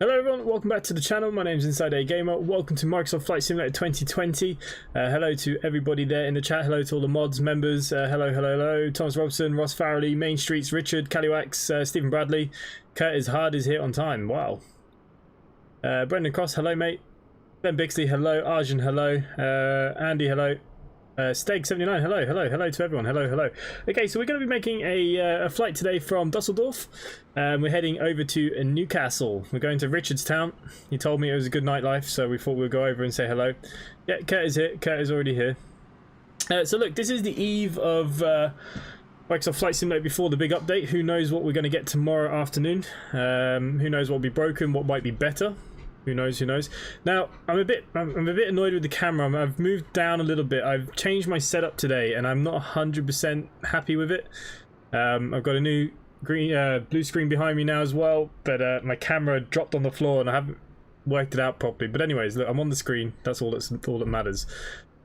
Hello everyone, welcome back to the channel. My name is InsideAgameR. Welcome to Microsoft Flight Simulator 2020. Hello to everybody there in the chat. Hello to all the mods members. Hello. Thomas Robson, Ross Farrelly, Main Streets, Richard, Caliwax, Stephen Bradley. Curtis Hard is here on time. Wow. Brendan Cross, hello mate. Ben Bixley, hello. Arjun, hello. Andy, hello. Steg79, hello to everyone, hello. Okay, so we're going to be making a flight today from Düsseldorf. We're heading over to Newcastle. We're going to Richardstown. He told me it was a good nightlife, so we thought we'd go over and say hello. Yeah, Kurt is here. Kurt is already here. So look, this is the eve of Microsoft Flight Simulator before the big update. Who knows what we're going to get tomorrow afternoon? Who knows what will be broken, what might be better? Who knows? Now, I'm a bit annoyed with the camera. I've moved down a little bit. I've changed my setup today, and I'm not 100% happy with it. I've got a new blue screen behind me now as well, but my camera dropped on the floor, and I haven't worked it out properly. But anyways, look, I'm on the screen. That's all that matters.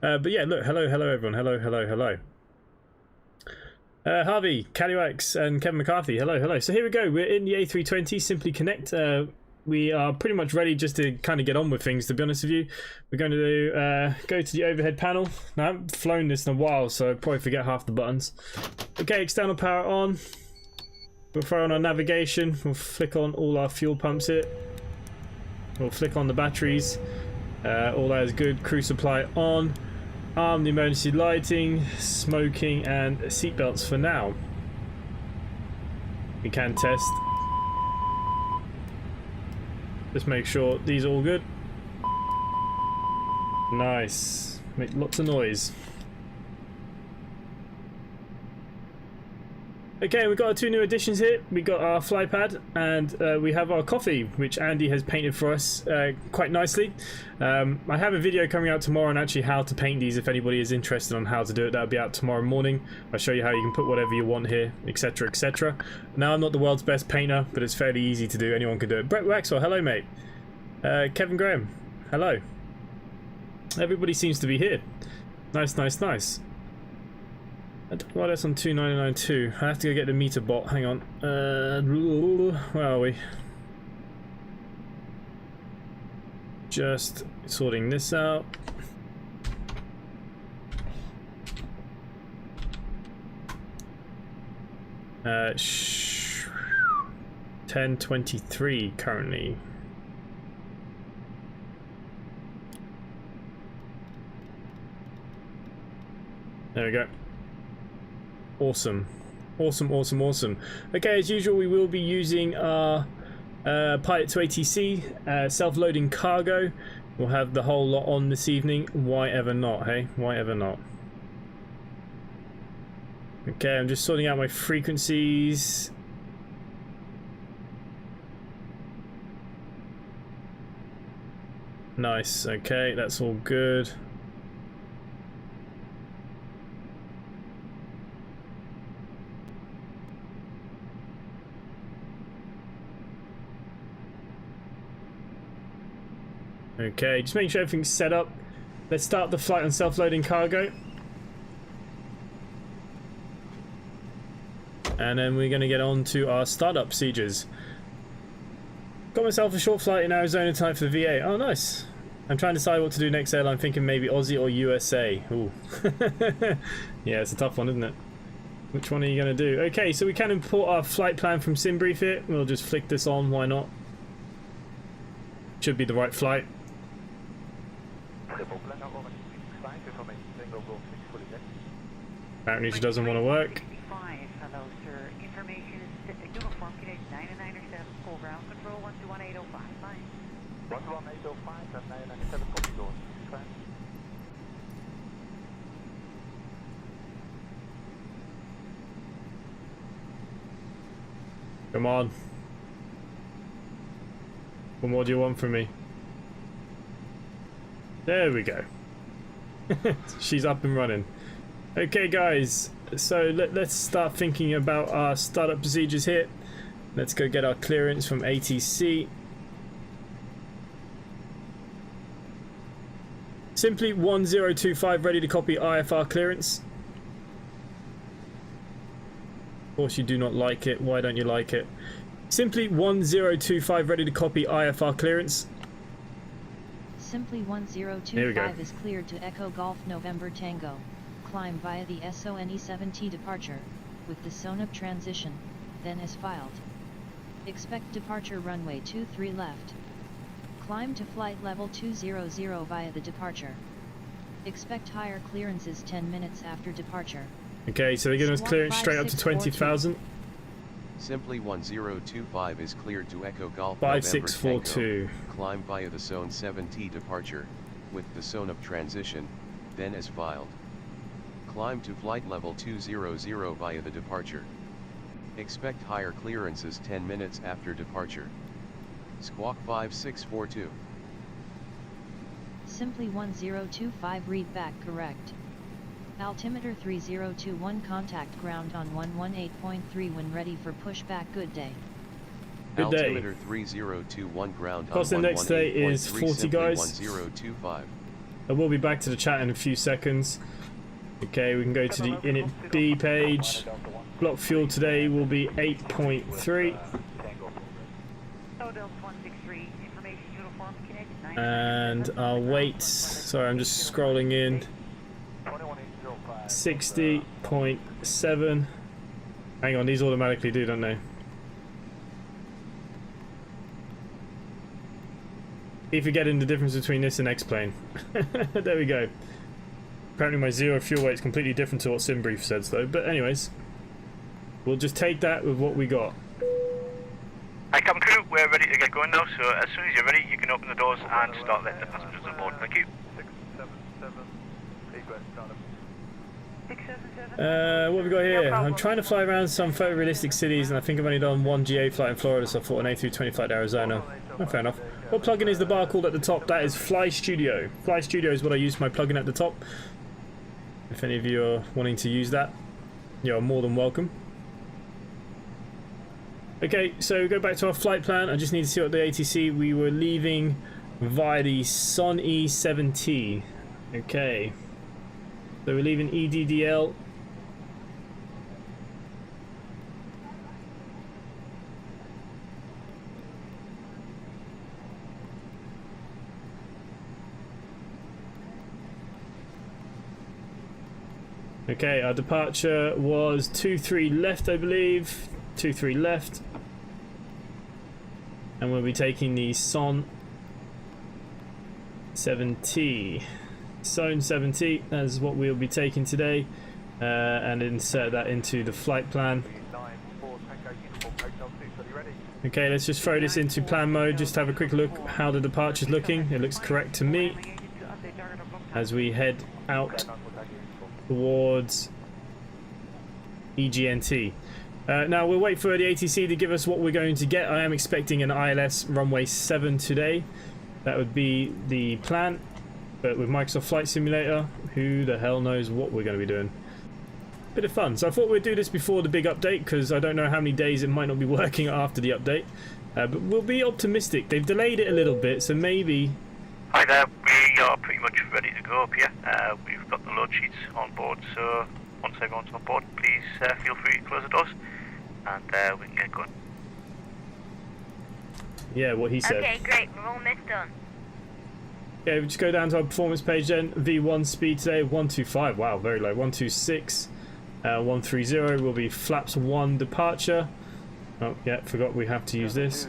But yeah, look, hello everyone. Hello. Harvey, Caliwax, and Kevin McCarthy. Hello. So here we go. We're in the A320. Simply connect. We are pretty much ready just to kind of get on with things, to be honest with you. We're going to go to the overhead panel. Now, I haven't flown this in a while, so I'll probably forget half the buttons. Okay, external power on. We'll throw on our navigation. We'll flick on all our fuel pumps here. We'll flick on the batteries. All that is good. Crew supply on. Arm the emergency lighting, smoking, and seatbelts for now. We can test. Just make sure these are all good. Nice. Make lots of noise. Okay, we've got our two new additions here. We got our fly pad, and we have our coffee, which Andy has painted for us quite nicely. I have a video coming out tomorrow on actually how to paint these. If anybody is interested on how to do it, that'll be out tomorrow morning. I'll show you how you can put whatever you want here, etc. Now, I'm not the world's best painter, but it's fairly easy to do. Anyone can do it. Brett Waxwell, hello mate. Kevin Graham, hello. Everybody seems to be here. Nice. I don't know why that's on 2992. I have to go get the meter bot. Hang on. Where are we? Just sorting this out. Uh, 1023 currently. There we go. Awesome. Okay, as usual, we will be using our Pilot to ATC self-loading cargo. We'll have the whole lot on this evening. Why ever not, hey? Why ever not? Okay, I'm just sorting out my frequencies. Nice. Okay, that's all good. Okay, just making sure everything's set up. Let's start the flight on self-loading cargo. And then we're going to get on to our startup procedures. Got myself a short flight in Arizona tonight for the VA. Oh, nice. I'm trying to decide what to do next airline. Thinking maybe Aussie or USA. Ooh. Yeah, it's a tough one, isn't it? Which one are you going to do? Okay, so we can import our flight plan from SimBrief here. We'll just flick this on. Why not? Should be the right flight. Apparently she doesn't want to work. Hello, sir. Information is uniform Canadian 997 full ground control 121.805. Fine. 121.805 and 997 copy doors. Fine. Come on. What more do you want from me? There we go. She's up and running. Okay guys, so let's start thinking about our startup procedures here. Let's go get our clearance from ATC. Simply 1025 ready to copy IFR clearance. Of course you do not like it. Why don't you like it? Simply 1025 ready to copy IFR clearance. Simply Here we go. 1025 is cleared to Echo Golf November Tango. Climb via the SONE-7T departure, with the SONUP transition, then as filed. Expect departure runway 23 left. Climb to flight level 200 via the departure. Expect higher clearances 10 minutes after departure. Okay, so they're giving us Squawk clearance straight up to 5642. 20,000. Simply 1025 is cleared to Echo Golf 5642. November Tango. Climb via the Zone 7T departure, with the SONUP transition, then as filed. Climb to flight level 200 via the departure. Expect higher clearances 10 minutes after departure. Squawk 5642. Simply 1025 read back correct. Altimeter 3021 contact ground on 118.3 when ready for pushback. Good day. Good day. Altimeter 3021 ground Cost on index today is 118.3, 40, simply guys. 1025. I will be back to the chat in a few seconds. Okay, we can go to the InitB page. Block fuel today will be 8.3. So Delta 163, information uniform, Connect 9. And I'll wait. Sorry, I'm just scrolling in. 60.7. Hang on, these automatically do, don't they? Keep forgetting the difference between this and X-Plane. There we go. Apparently my zero fuel weight is completely different to what SimBrief says though, but anyways. We'll just take that with what we got. Hi, cabin crew, we're ready to get going now, so as soon as you're ready, you can open the doors and start letting the passengers on board. Thank you. 677, egress, start up. 677. What have we got here? I'm trying to fly around some photorealistic cities and I think I've only done one GA flight in Florida, so I thought an A32 flight to Arizona. Oh, fair enough. What plugin is the bar called at the top? That is Fly Studio. Fly Studio is what I use for my plugin at the top. If any of you are wanting to use that, you're more than welcome. Okay, so go back to our flight plan. I just need to see what the ATC. We were leaving via the SONE-7T. Okay. So we're leaving EDDL. Okay, our departure was 23 left, I believe. 23 left. And we'll be taking the SONE-7T. SONE-7T, that's what we'll be taking today. And insert that into the flight plan. 94 Tango uniform, hotel 6, are you ready? Okay, let's just throw this into plan mode, just have a quick look how the departure's looking. It looks correct to me as we head out towards EGNT. Now we'll wait for the ATC to give us what we're going to get. I am expecting an ILS runway 7 today. That would be the plan. But with Microsoft Flight Simulator, who the hell knows what we're going to be doing. Bit of fun. So I thought we'd do this before the big update because I don't know how many days it might not be working after the update. But we'll be optimistic. They've delayed it a little bit, so maybe... Hi there, we are pretty much ready to go up here. We've got the load sheets on board, so once everyone's on board, please feel free to close the doors and we can get going. Yeah, what he said. Okay, great. We're almost done. Okay, we just go down to our performance page then. V1 speed today, 125. Wow, very low. 126. 130 will be flaps 1 departure. Oh, yeah, forgot we have to use this.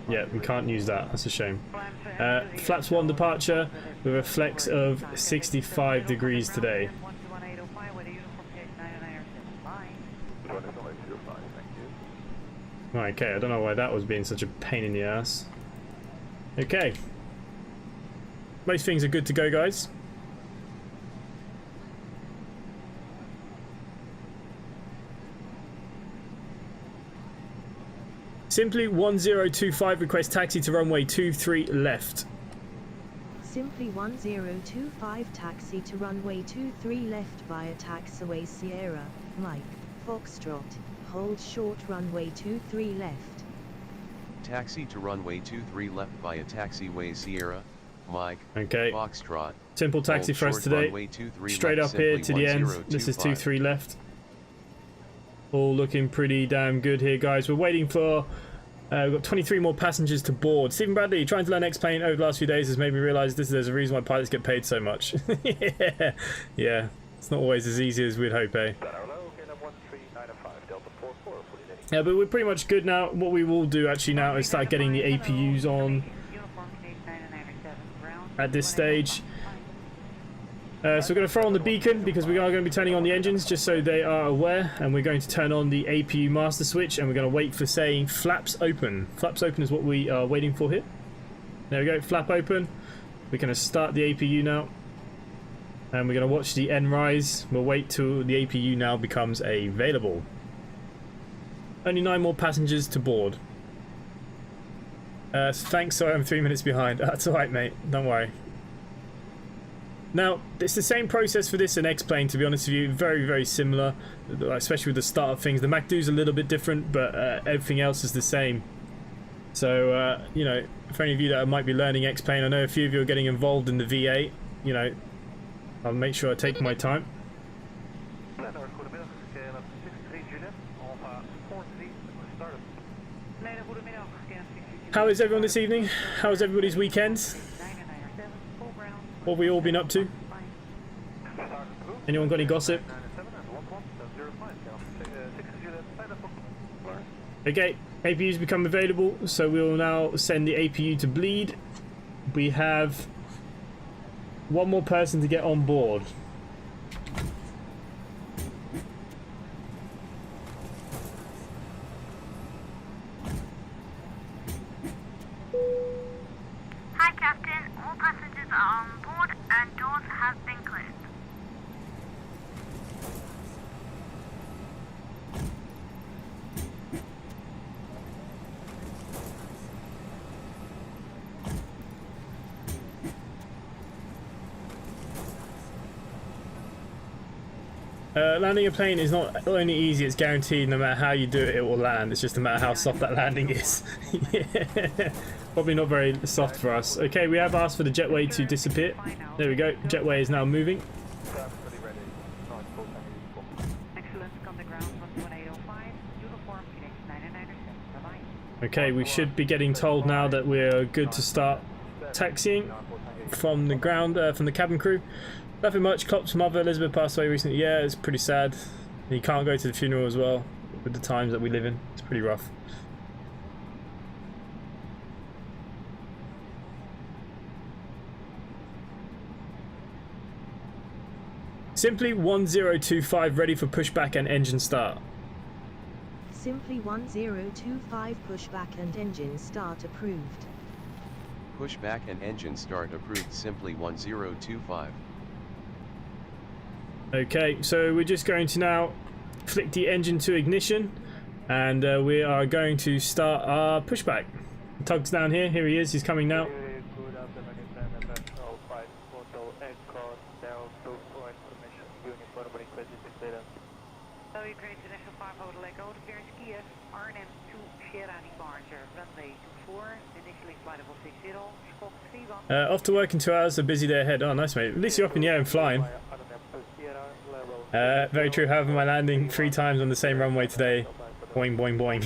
Yeah, we can't use that. That's a shame. Flaps 1 departure with a flex of 65 degrees today. Okay, I don't know why that was being such a pain in the ass. Okay. Most things are good to go, guys. Simply 1025 request taxi to runway 23 left. Simply 1025 taxi to runway 23 left via taxiway Sierra, Mike, Foxtrot. Hold short runway 23 left. Taxi to runway 23 left via taxiway Sierra, Mike, Okay. Foxtrot. Simple taxi Hold for us short today. runway 23 Straight left, up here to simply the end. 1025. This is 23 left. All looking pretty damn good here, guys. We're waiting for... we've got 23 more passengers to board. Stephen Bradley, trying to learn X-Plane over the last few days has made me realise there's a reason why pilots get paid so much. Yeah. It's not always as easy as we'd hope, eh? Yeah, but we're pretty much good now. What we will do actually now is start getting the APUs on at this stage. So we're going to throw on the beacon because we are going to be turning on the engines just so they are aware, and we're going to turn on the APU master switch, and we're going to wait for saying flaps open. Flaps open is what we are waiting for here. There we go, flap open. We're going to start the APU now, and we're going to watch the N rise. We'll wait till the APU now becomes available. Only 9 more passengers to board. Thanks, sorry I'm 3 minutes behind. That's alright, mate, don't worry. Now, it's the same process for this and X-Plane, to be honest with you. Very, very similar, especially with the start of things. The MacDo's a little bit different, but everything else is the same. So, you know, for any of you that might be learning X-Plane, I know a few of you are getting involved in the V8. You know, I'll make sure I take my time. How is everyone this evening? How was everybody's weekend? What have we all been up to? Anyone got any gossip? Okay, APUs become available, so we will now send the APU to bleed. We have 1 more person to get on board. Hi, Captain. All passengers are on board and doors have been cleared. Landing a plane is not only easy, it's guaranteed. No matter how you do it, it will land. It's just a matter how soft that landing is. Yeah. Probably not very soft for us. Okay, we have asked for the jetway to disappear. There we go. Jetway is now moving. Okay, we should be getting told now that we're good to start taxiing from the ground, from the cabin crew. Nothing much. Klopp's mother, Elizabeth, passed away recently. Yeah, it's pretty sad. He can't go to the funeral as well with the times that we live in. It's pretty rough. Simply 1025 ready for pushback and engine start. Simply 1025 pushback and engine start approved. Pushback and engine start approved. Simply 1025. Okay, so we're just going to now flick the engine to ignition, and we are going to start our pushback. Tug's down here. Here he is. He's coming now. Off to work in 2 hours, so busy day ahead. Oh, nice, mate. At least you're up in the air and flying. Very true. However, my landing 3 times on the same runway today. Boing, boing, boing.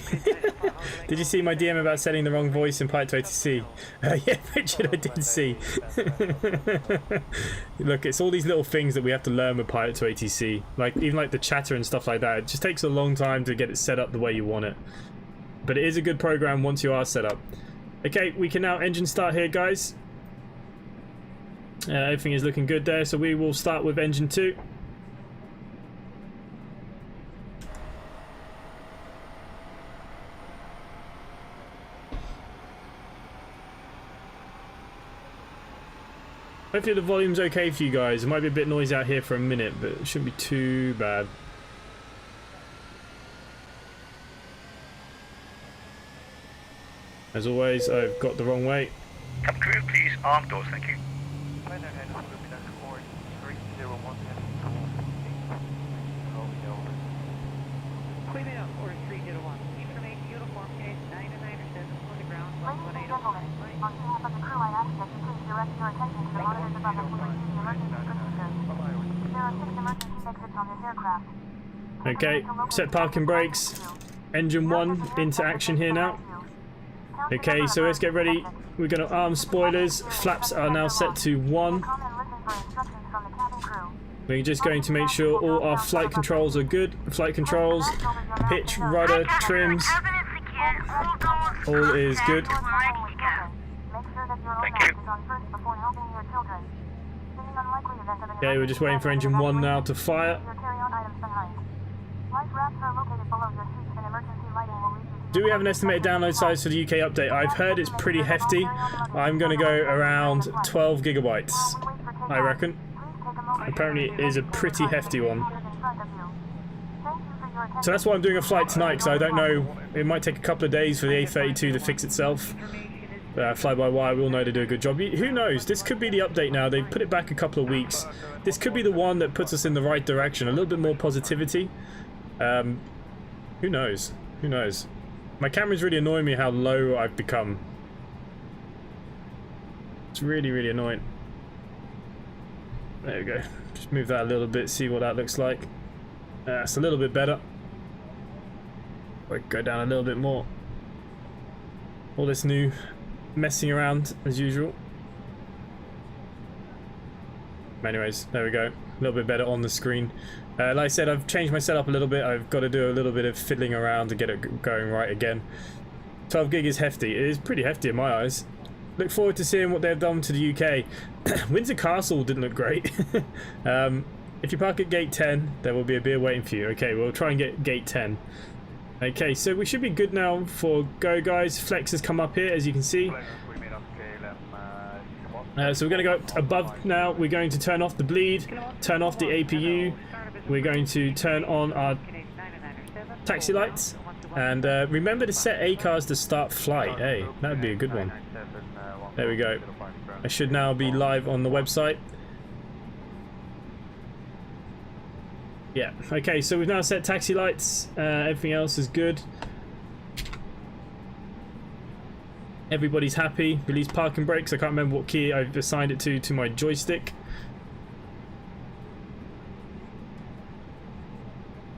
Did you see my DM about setting the wrong voice in Pilot 280C? Yeah, Richard, I did see. Look, it's all these little things that we have to learn with Pilot 280C. Like, even like the chatter and stuff like that. It just takes a long time to get it set up the way you want it. But it is a good program once you are set up. Okay, we can now engine start here, guys. Everything is looking good there, so we will start with engine 2. Hopefully the volume's okay for you guys. It might be a bit noisy out here for a minute, but it shouldn't be too bad. As always, I've got the wrong way. Cabin crew, please arm doors, thank you. On behalf of the crew, I ask that you please direct your attention to the monitors above and please the emergency procedures. There are 6 emergency exits on this aircraft. Okay, set parking brakes. Engine 1 into action here now. Okay, so let's get ready. We're going to arm spoilers. Flaps are now set to 1. We're just going to make sure all our flight controls are good. Flight controls, pitch, rudder, trims, all is good. Thank you. Okay, we're just waiting for engine 1 now to fire. Do we have an estimated download size for the UK update? I've heard it's pretty hefty. I'm going to go around 12 gigabytes, I reckon. Apparently it is a pretty hefty one. So that's why I'm doing a flight tonight, because I don't know, it might take a couple of days for the A32 to fix itself. Fly-by-wire, we all know they do a good job. Who knows? This could be the update now. They've put it back a couple of weeks. This could be the one that puts us in the right direction. A little bit more positivity. Who knows? Who knows? My camera's really annoying me how low I've become. It's really, really annoying. There we go. Just move that a little bit, see what that looks like. It's a little bit better. We'll go down a little bit more. All this new messing around as usual. Anyways, there we go. A little bit better on the screen. Like I said, I've changed my setup a little bit. I've got to do a little bit of fiddling around to get it going right again. 12 gig is hefty. It is pretty hefty in my eyes. Look forward to seeing what they've done to the UK. Windsor Castle didn't look great. If you park at gate 10, there will be a beer waiting for you. Okay, we'll try and get gate 10. Okay, so we should be good now for go, guys. Flex has come up here, as you can see. So we're going to go up above now. We're going to turn off the bleed, turn off the APU. We're going to turn on our taxi lights. And remember to set ACARS to start flight. Hey, that would be a good one. There we go. I should now be live on the website. Yeah, okay, so we've now set taxi lights. Everything else is good. Everybody's happy. Release parking brakes. I can't remember what key I've assigned it to my joystick.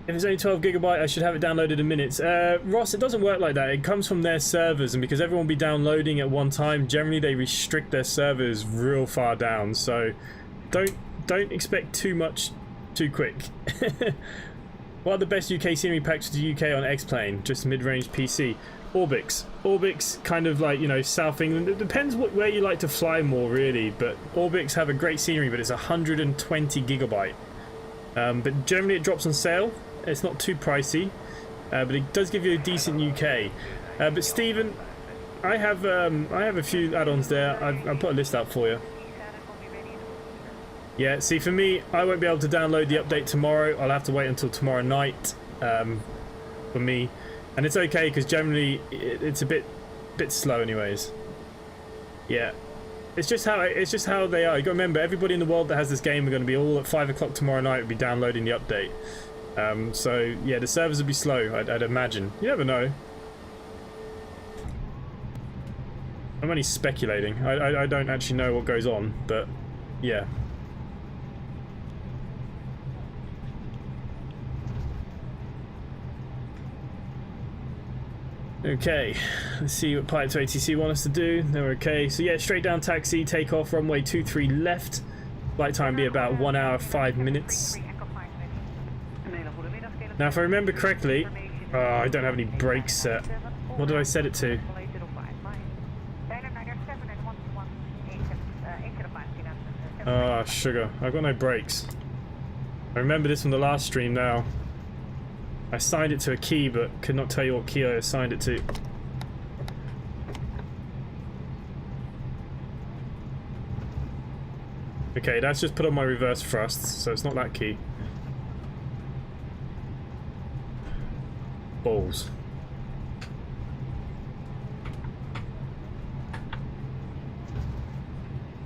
If it's only 12 gigabyte, I should have it downloaded in minutes. Ross, it doesn't work like that. It comes from their servers, and because everyone will be downloading at one time, generally they restrict their servers real far down. So don't expect too much too quick. What are the best UK scenery packs for the UK on X-Plane? Just mid-range PC. Orbix. Orbix, kind of like, you know, South England. It depends where you like to fly more, really. But Orbix have a great scenery, but it's 120 gigabyte. But generally it drops on sale. It's not too pricey, but it does give you a decent UK. But Stephen, I have a few add-ons there. I'll put a list out for you. Yeah, see, for me, I won't be able to download the update tomorrow. I'll have to wait until tomorrow night for me, and it's okay because generally it's a bit slow, anyways. Yeah, it's just how they are. You got to remember, everybody in the world that has this game are going to be all at 5 o'clock tomorrow night. Will be downloading the update. So yeah, the servers will be slow. I'd imagine. You never know. I'm only speculating. I don't actually know what goes on, but yeah. Okay, let's see what Pilot to ATC want us to do. They're okay. So yeah, straight down taxi, takeoff, runway 23 left. Flight time be about 1 hour, 5 minutes. Now if I remember correctly, I don't have any brakes set. What did I set it to? Ah, sugar. I've got no brakes. I remember this from the last stream now. I assigned it to a key, but could not tell you what key I assigned it to. Okay, that's just put on my reverse thrusts, so it's not that key. Balls.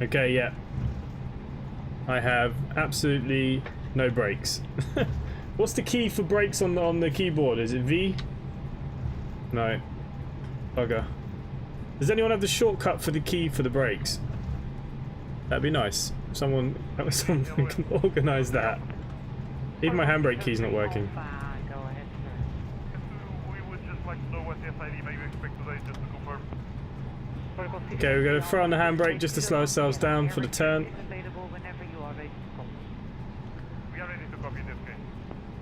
Okay, yeah. I have absolutely no brakes. What's the key for brakes on the keyboard? Is it V? No. Bugger. Does anyone have the shortcut for the key for the brakes? That'd be nice. Someone can organise that. Even my handbrake key's not working. SID, may we expect today, just to confirm? Okay, we're going to throw on the handbrake just to slow ourselves down for the turn. Available whenever you are ready to call. We are ready to copy this case.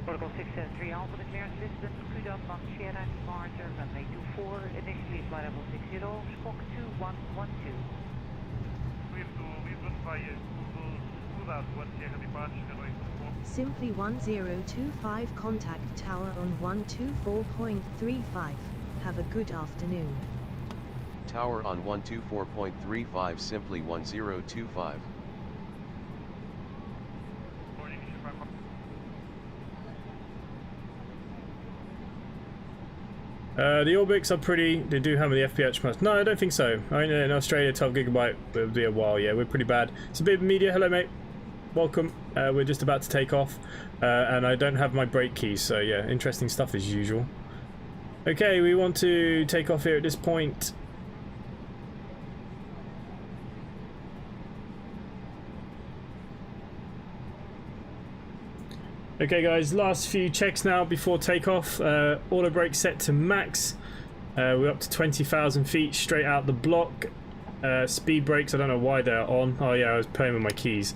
Protocol 673 Alpha, the clearance distance, Kuda van Sierra departure, runway 24, initially flight level 60, squawk 2112. Clear to Lisbon via Kuda van Sierra departure, runway 24. Simply 1025 contact tower on 124.35. Have a good afternoon. Tower on 124.35, simply 1025. Morning, Chicago. The Orbics are pretty. They do hammer the FPH most. No, I don't think so. I mean, in Australia, 12 gigabyte will be a while. Yeah, we're pretty bad. It's a bit of media. Hello, mate. Welcome. We're just about to take off, and I don't have my brake keys, so yeah, interesting stuff as usual. Okay, we want to take off here at this point. Okay guys, last few checks now before takeoff. Auto brake set to max. We're up to 20,000 feet straight out the block. Speed brakes, I don't know why they're on. Oh yeah, I was playing with my keys.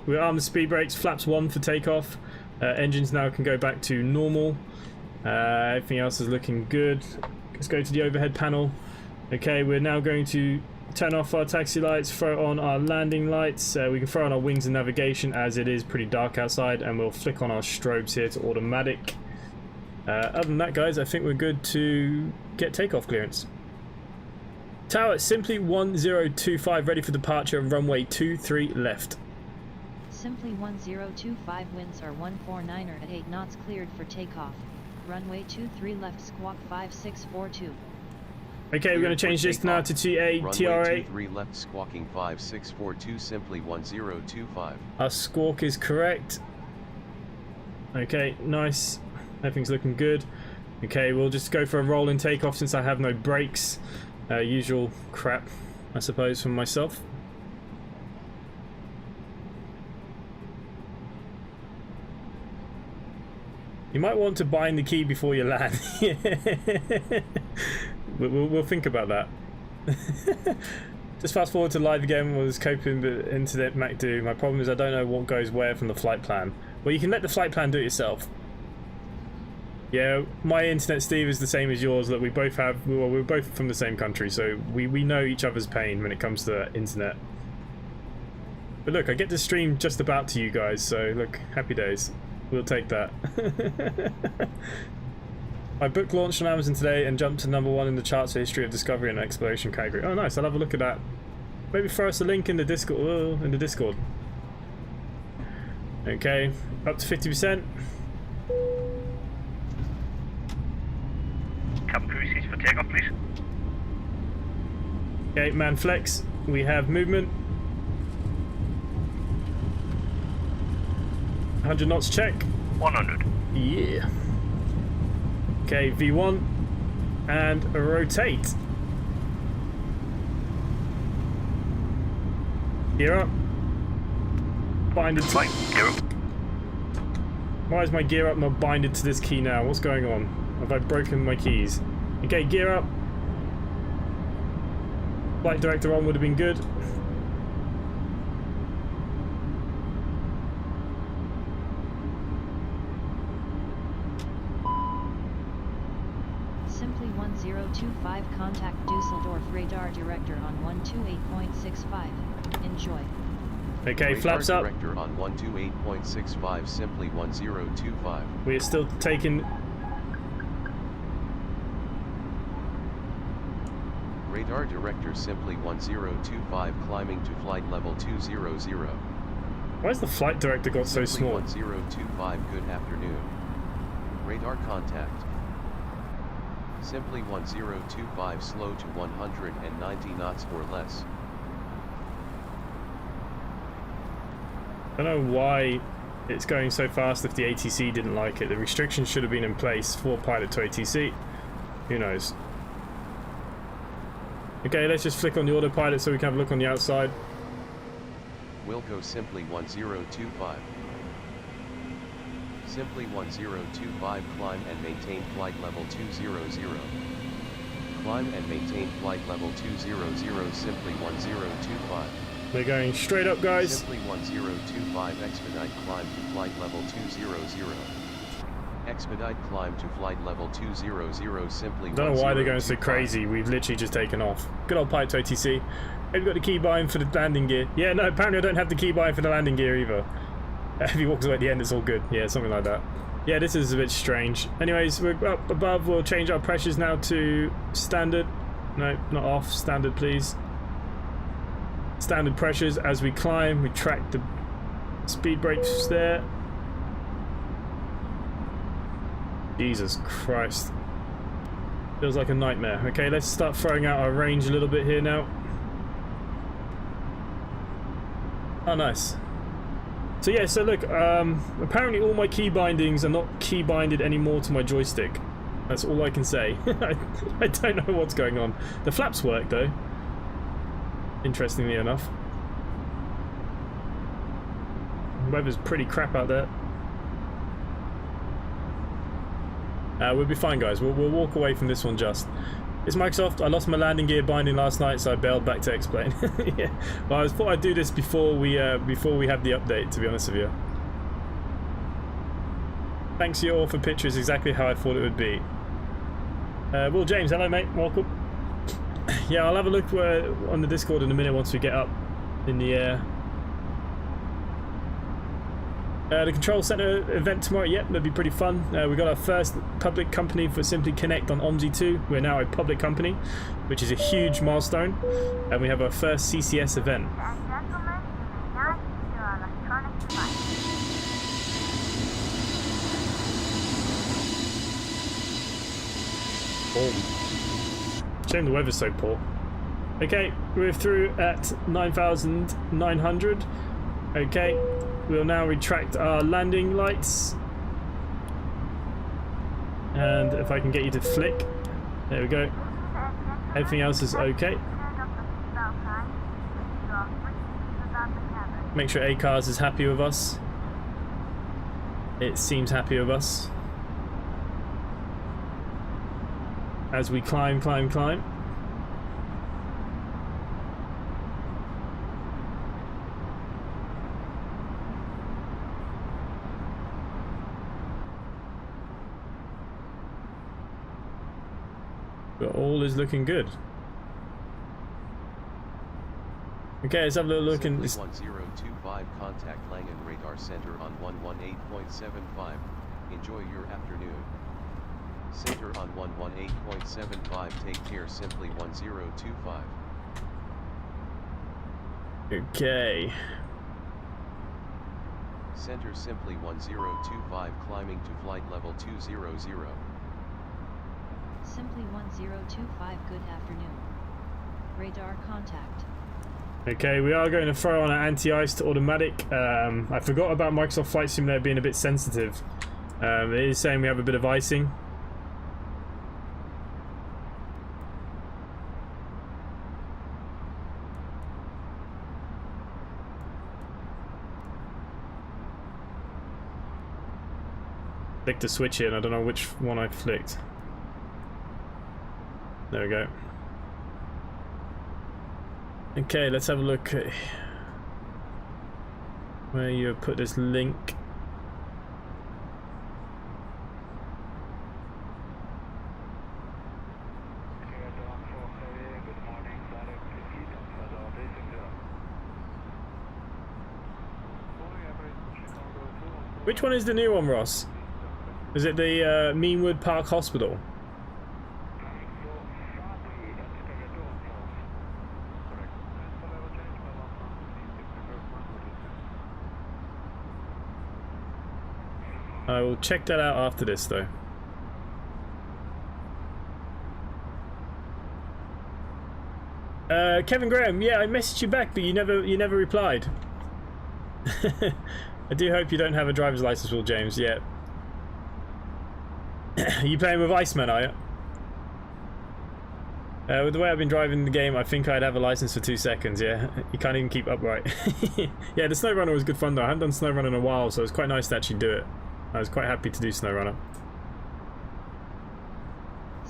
We're on the speed brakes, flaps 1 for takeoff. Engines now can go back to normal. Everything else is looking good. Let's go to the overhead panel. Okay, we're now going to turn off our taxi lights, throw on our landing lights. We can throw on our wings and navigation as it is pretty dark outside, and we'll flick on our strobes here to automatic. Other than that, guys, I think we're good to get takeoff clearance. Tower, simply 1025, ready for departure, runway 23 left. Simply 1025, winds are 149er at 8 knots, cleared for takeoff. Runway 23 left, squawk 5642. Okay, we're going to change this now to TA, TRA. 23 left, squawking 5642, simply 1025. Our squawk is correct. Okay, nice. Everything's looking good. Okay, we'll just go for a roll and takeoff since I have no brakes. Usual crap, I suppose, from myself. You might want to bind the key before you land. We'll think about that. Just fast forward to live again. Was coping with internet Mac do. My problem is I don't know what goes where from the flight plan. Well, you can let the flight plan do it yourself. Yeah, my internet, Steve, is the same as yours. That we both have. Well, we're both from the same country, so we know each other's pain when it comes to internet. But look, I get to stream just about to you guys, so look, happy days. We'll take that. I booked launch on Amazon today and jumped to #1 in the charts for history of discovery and exploration category. Oh, nice! I'll have a look at that. Maybe throw us a link in the Discord. In the Discord. Okay, up to 50%. Cabin crew seats for takeoff, please. Okay, man flex. We have movement. 100 knots check. 100. Yeah. Okay, V1 and rotate. Gear up. Binded to. Fine, gear up. Why is my gear up not binded to this key now? What's going on? Have I broken my keys? Okay, gear up. Flight director on would have been good. Simply 1025, contact Düsseldorf radar director on 128.65. Enjoy. Okay, Radar flaps up. Director on 128.65, simply 1025. We're still taking. Radar director simply 1025, climbing to flight level 200. Why has the flight director got so Simply small? 1025, good afternoon. Radar contact. Simply 1025, slow to 190 knots or less. I don't know why it's going so fast if the ATC didn't like it. The restrictions should have been in place for pilot to ATC. Who knows? Okay, let's just flick on the autopilot so we can have a look on the outside. Wilco simply 1025. Simply 1025, climb and maintain flight level 200. Climb and maintain flight level 200, simply 1025. We're going straight up, guys. Simply 1025, expedite climb to flight level 200. Expedite climb to flight level 200, simply. Don't know why they're going so crazy. We've literally just taken off. Good old pipe to OTC. Have you got the key bind for the landing gear? Yeah, no, apparently I don't have the key bind for the landing gear either. If he walks away at the end, it's all good. Yeah, something like that. Yeah, this is a bit strange. Anyways, we're up above. We'll change our pressures now to standard. No, not off. Standard, please. Standard pressures as we climb. We track the speed brakes there. Jesus Christ. Feels like a nightmare. Okay, let's start throwing out our range a little bit here now. Oh, nice. So yeah, so look, apparently all my key bindings are not key binded anymore to my joystick. That's all I can say. I don't know what's going on. The flaps work though, interestingly enough. The weather's pretty crap out there. We'll be fine, guys. We'll walk away from this one just. It's Microsoft. I lost my landing gear binding last night, so I bailed back to explain. Yeah. Well, I thought I'd do this before we have the update, to be honest with you. Thanks you all for pictures, exactly how I thought it would be. Well, James, hello mate, welcome. Yeah, I'll have a look on the Discord in a minute once we get up in the air. The control center event tomorrow, yep, that'd be pretty fun. We got our first public company for Simply Connect on OMSI 2. We're now a public company, which is a huge milestone. And we have our first CCS event. Oh. Shame the weather's so poor. Okay, we're through at 9,900. Okay. We'll now retract our landing lights. And if I can get you to flick. There we go. Everything else is okay. Make sure A-Cars is happy with us. It seems happy with us. As we climb, climb, climb. But all is looking good. Okay, let's have a little look in this. 1025 contact Langen radar center on 118.75. Enjoy your afternoon. Center on 118.75. Take care. Simply 1025. Okay. Center simply 1025 climbing to flight level 200. Simply 1025, good afternoon. Radar contact. Okay, we are going to throw on our anti-ice to automatic. I forgot about Microsoft Flight Simulator being a bit sensitive. It is saying we have a bit of icing. Flicked the switch here and I don't know which one I flicked. There we go. Okay, let's have a look at where you put this link. Which one is the new one, Ross? Is it the Meanwood Park Hospital? I will check that out after this, though. Kevin Graham, yeah, I messaged you back, but you never replied. I do hope you don't have a driver's license, Will James, yet. Are you playing with Iceman, are you? With the way I've been driving the game, I think I'd have a license for 2 seconds, yeah. You can't even keep upright. Yeah, the SnowRunner was good fun, though. I haven't done SnowRunner in a while, so it's quite nice to actually do it. I was quite happy to do SnowRunner.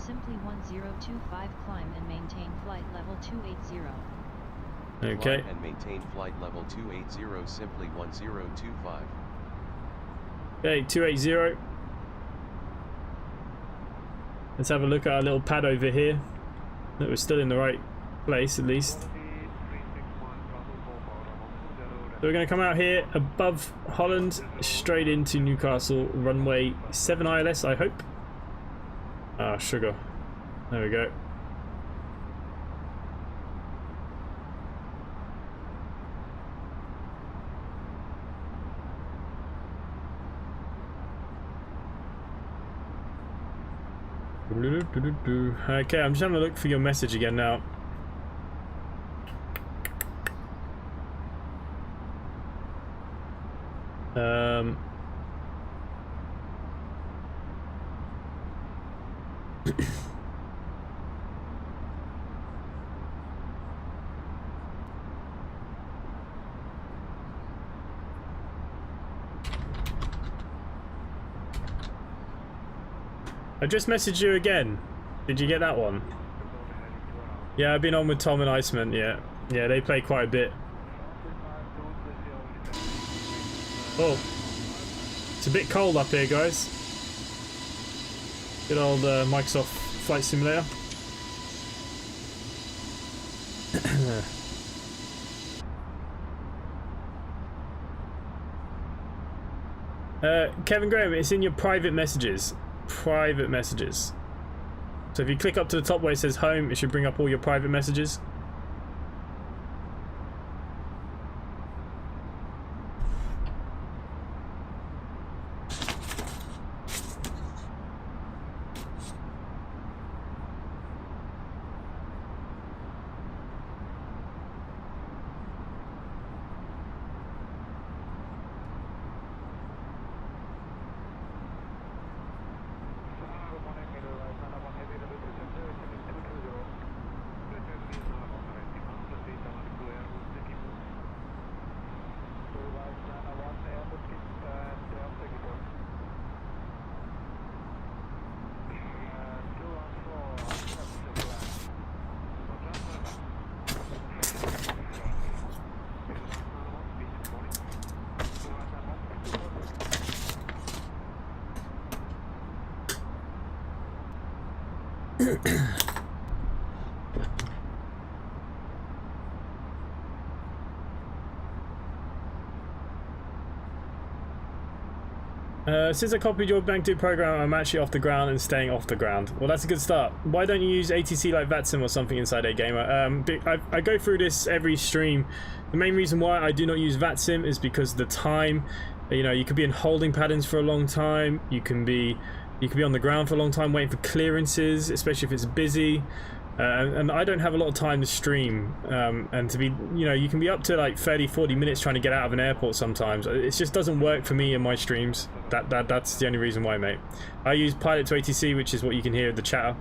simply 1025 climb and maintain flight level 280. Okay. Climb and maintain flight level 280, simply 1025. Okay, 280. Let's have a look at our little pad over here. That we're still in the right place at least. So we're going to come out here above Holland, straight into Newcastle, runway 7 ILS, I hope. Ah, sugar. There we go. Okay, I'm just having a look for your message again now. I just messaged you again. Did you get that one? Yeah, I've been on with Tom and Iceman, yeah. Yeah, they play quite a bit. Oh. It's a bit cold up here, guys. Good old Microsoft Flight Simulator. Kevin Graham, it's in your private messages. Private messages. So if you click up to the top where it says home, it should bring up all your private messages. Since I copied your Bank 2 program, I'm actually off the ground and staying off the ground. Well, that's a good start. Why don't you use ATC like VATSIM or something inside EGNT? I go through this every stream. The main reason why I do not use VATSIM is because of the time. You know, you could be in holding patterns for a long time. You can be on the ground for a long time waiting for clearances, especially if it's busy. And I don't have a lot of time to stream, and to be, you know, you can be up to like 30-40 minutes trying to get out of an airport sometimes. It just doesn't work for me in my streams. That's the only reason why, mate. I use Pilot to ATC, which is what you can hear of the chatter.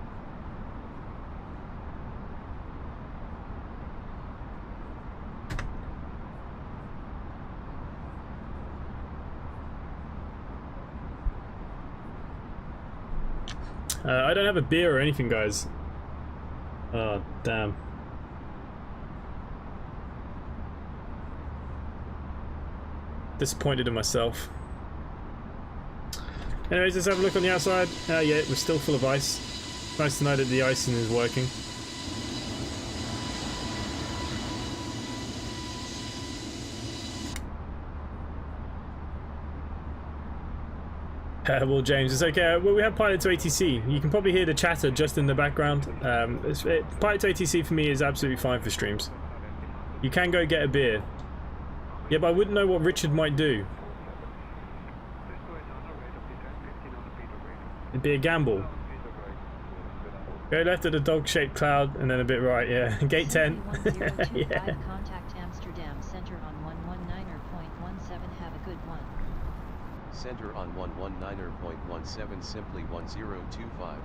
I don't have a beer or anything, guys. Oh, damn. Disappointed in myself. Anyways, let's have a look on the outside. Yeah, we're still full of ice. Nice to know that the icing is working. Well, James, it's okay. Well, we have Pilot to ATC. You can probably hear the chatter just in the background. Pilot to ATC for me is absolutely fine for streams. You can go get a beer. Yeah, but I wouldn't know what Richard might do. It'd be a gamble. Go left at the dog-shaped cloud and then a bit right, yeah. Gate 10. Yeah. Contact Amsterdam Center on 119.17. Have a good one. Center on 119.17, simply 1025.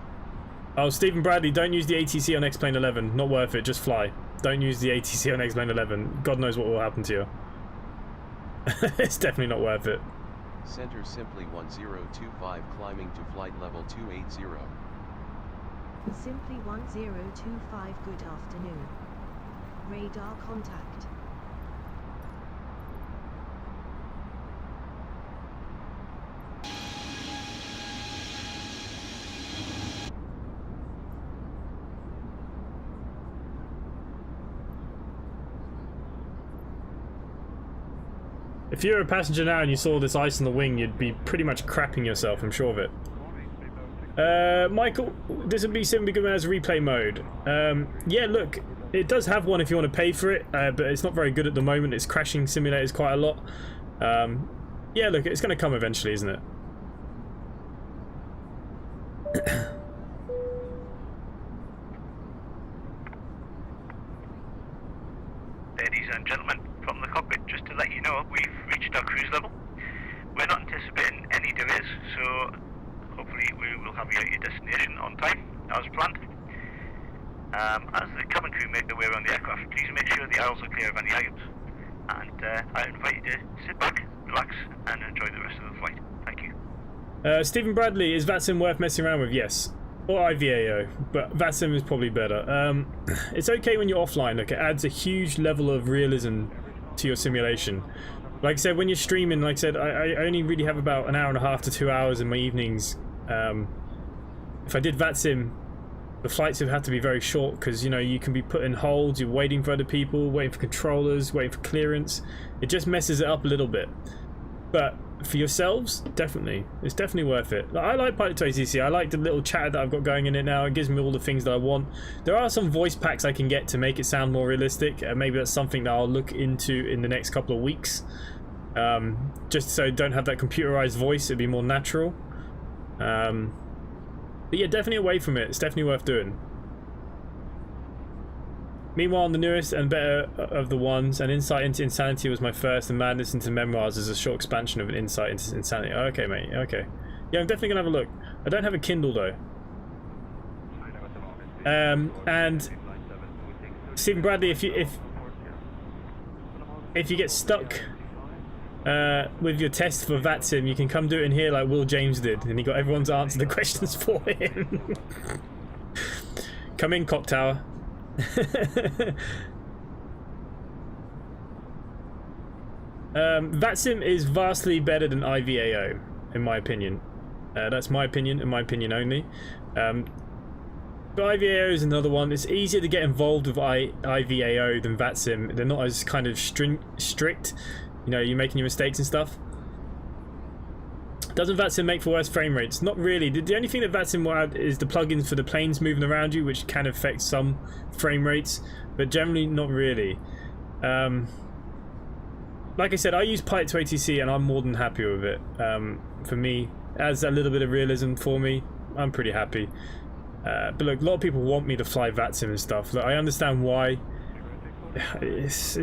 Oh, Stephen Bradley, don't use the ATC on X-Plane 11. Not worth it, just fly. Don't use the ATC on X-Plane 11. God knows what will happen to you. It's definitely not worth it. Center simply 1025, climbing to flight level 280. Simply 1025, good afternoon. Radar contact. If you're a passenger now and you saw this ice on the wing, you'd be pretty much crapping yourself, I'm sure of it. Michael, this would be simply good as replay mode. Yeah, look, it does have one if you want to pay for it, but it's not very good at the moment. It's crashing simulators quite a lot. Yeah, look, it's going to come eventually, isn't it? Ladies and gentlemen, from the cockpit, just to let you know, we've reached our cruise level. We're not anticipating any delays, so hopefully we will have you at your destination on time, as planned. As the cabin crew make their way around the aircraft, please make sure the aisles are clear of any items. And I invite you to sit back, relax, and enjoy the rest of the flight. Thank you. Stephen Bradley, is VATSIM worth messing around with? Yes. Or IVAO, but VATSIM is probably better. It's okay when you're offline. Look, it adds a huge level of realism to your simulation. Like I said, when you're streaming, like I said, I only really have about an hour and a half to 2 hours in my evenings. If I did VATSIM, the flights would have to be very short because, you know, you can be put in holds, you're waiting for other people, waiting for controllers, waiting for clearance. It just messes it up a little bit. But for yourselves, definitely. It's definitely worth it. I like Pilot to ATC. I like the little chatter that I've got going in it now. It gives me all the things that I want. There are some voice packs I can get to make it sound more realistic. Maybe that's something that I'll look into in the next couple of weeks. Just so I don't have that computerized voice. It'd be more natural. But yeah, definitely away from it. It's definitely worth doing. Meanwhile, the newest and better of the ones, an Insight into Insanity was my first, and Madness into Memoirs is a short expansion of an Insight into Insanity. Okay, mate. Okay. Yeah, I'm definitely gonna have a look. I don't have a Kindle though. And Stephen Bradley, if you get stuck with your test for VATSIM, you can come do it in here like Will James did, and he got everyone to answer the questions for him. Come in, Clock Tower. VATSIM is vastly better than IVAO, in my opinion. That's my opinion, and my opinion only. But IVAO is another one. It's easier to get involved with IVAO than VATSIM. They're not as kind of strict. You know, you're making your mistakes and stuff. Doesn't VATSIM make for worse frame rates? Not really. The only thing that VATSIM will add is the plugins for the planes moving around you, which can affect some frame rates, but generally not really. Like I said, I use Pilot to ATC and I'm more than happy with it. For me, it adds a little bit of realism for me. I'm pretty happy. But look, a lot of people want me to fly VATSIM and stuff. Look, I understand why. It's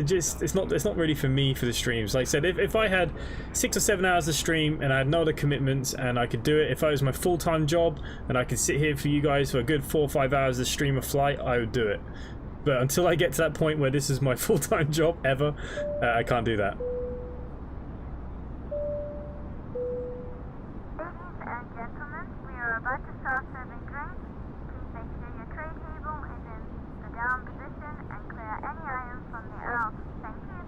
not really for me for the streams. Like I said, if I had 6 or 7 hours to stream and I had no other commitments and I could do it, if I was my full-time job and I could sit here for you guys for a good 4 or 5 hours to stream a flight, I would do it. But until I get to that point where this is my full-time job ever, I can't do that. Ladies and gentlemen, we are about to start serving drinks. Please make sure your tray table is in the down position and clear any items from the aisle. Thank you.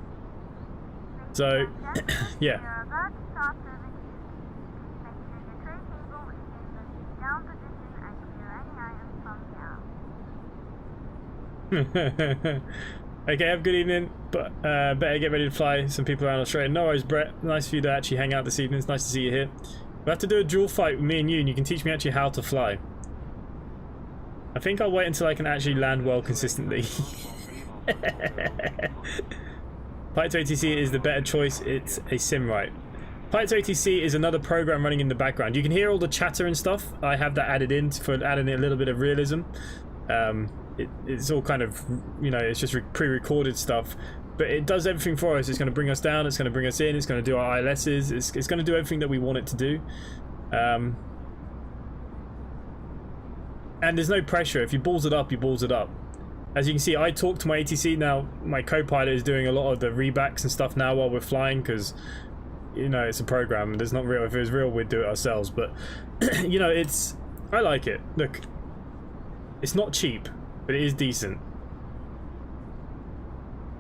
So, yeah. We are about to start serving drinks. Please make sure your tray table is in the down position and clear any items from the aisle. Okay, have a good evening, but better get ready to fly some people around Australia. No worries, Brett. Nice for you to actually hang out this evening. It's nice to see you here. We'll have to do a dual flight with me and you can teach me actually how to fly. I think I'll wait until I can actually land well consistently. Pilot to ATC is the better choice. It's a sim, right? Pilot to ATC is another program running in the background. You can hear all the chatter and stuff. I have that added in for adding a little bit of realism. It's all kind of, you know, it's just pre-recorded stuff, but it does everything for us. It's going to bring us down, it's going to bring us in, it's going to do our ILSs, it's going to do everything that we want it to do. And there's no pressure. If you balls it up, you balls it up. As you can see, I talk to my ATC now. My co-pilot is doing a lot of the rebacks and stuff now while we're flying because, you know, it's a program. There's not real. If it was real, we'd do it ourselves. But, you know, I like it. Look, It's not cheap, but it is decent.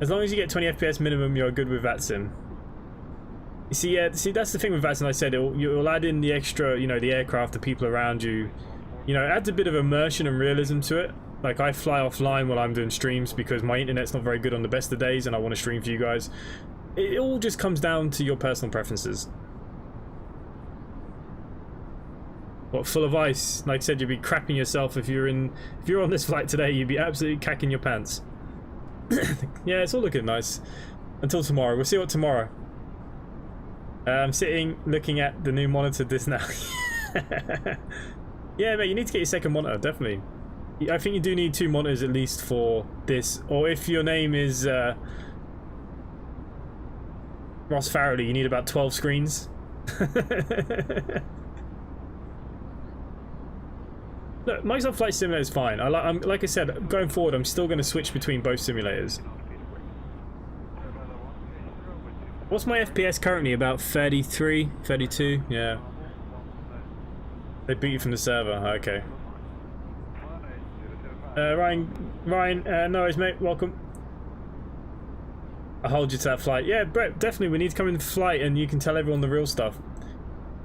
As long as you get 20 FPS minimum, you're good with VATSIM. You see, yeah, that's the thing with VATSIM. I said you'll add in the extra, you know, the aircraft, the people around you. You know, it adds a bit of immersion and realism to it. Like, I fly offline while I'm doing streams because my internet's not very good on the best of days and I want to stream for you guys. It all just comes down to your personal preferences. What, full of ice? Like I said, you'd be crapping yourself if you're on this flight today. You'd be absolutely cacking your pants. Yeah, it's all looking nice. Until tomorrow. We'll see what tomorrow. I'm sitting looking at the new monitor this now. Yeah, mate, you need to get your second monitor, definitely. I think you do need 2 monitors at least for this. Or if your name is Ross Farrelly, you need about 12 screens. Look, Microsoft Flight Simulator is fine. Like I said, going forward, I'm still going to switch between both simulators. What's my FPS currently? About 33, 32? Yeah. They beat you from the server. Okay. Ryan, no worries, mate. Welcome. I'll hold you to that flight. Yeah, Brett, definitely. We need to come in the flight and you can tell everyone the real stuff.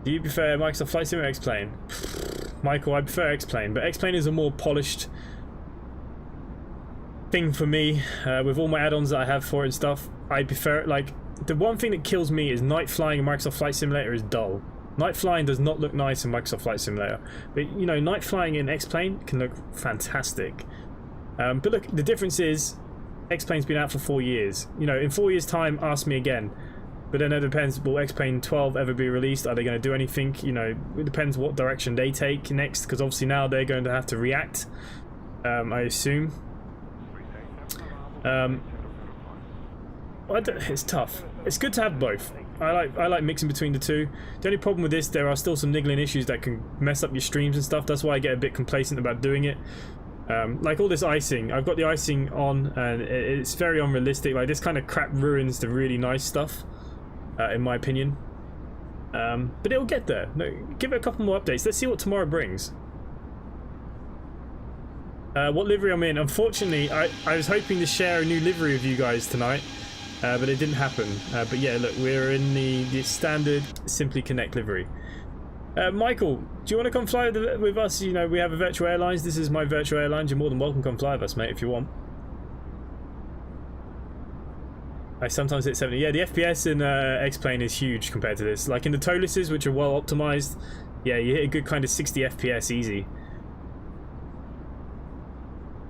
Do you prefer Microsoft Flight Simulator or X-Plane? Michael, I prefer X-Plane, but X-Plane is a more polished thing for me. With all my add-ons that I have for it and stuff, I prefer it. Like, the one thing that kills me is night flying in Microsoft Flight Simulator is dull. Night flying does not look nice in Microsoft Flight Simulator, but you know, night flying in X-Plane can look fantastic. But look, the difference is X-Plane's been out for 4 years. You know, in 4 years' time, ask me again. But then it depends, will X-Plane 12 ever be released? Are they going to do anything? You know, it depends what direction they take next, because obviously now they're going to have to react, I assume. It's tough. It's good to have both. I like mixing between the two. The only problem with this, there are still some niggling issues that can mess up your streams and stuff. That's why I get a bit complacent about doing it. Like all this icing, I've got the icing on and it's very unrealistic. Like, this kind of crap ruins the really nice stuff, in my opinion. But it'll get there. No, give it a couple more updates. Let's see what tomorrow brings. What livery I'm in? Unfortunately, I was hoping to share a new livery with you guys tonight, but it didn't happen. But yeah, look, we're in the standard Simply Connect livery. Michael, do you want to come fly with us? You know, we have a Virtual Airlines. This is my Virtual Airlines. You're more than welcome to come fly with us, mate, if you want. I sometimes hit 70. Yeah, the FPS in X-Plane is huge compared to this. Like in the Toluses, which are well optimized, yeah, you hit a good kind of 60 FPS easy.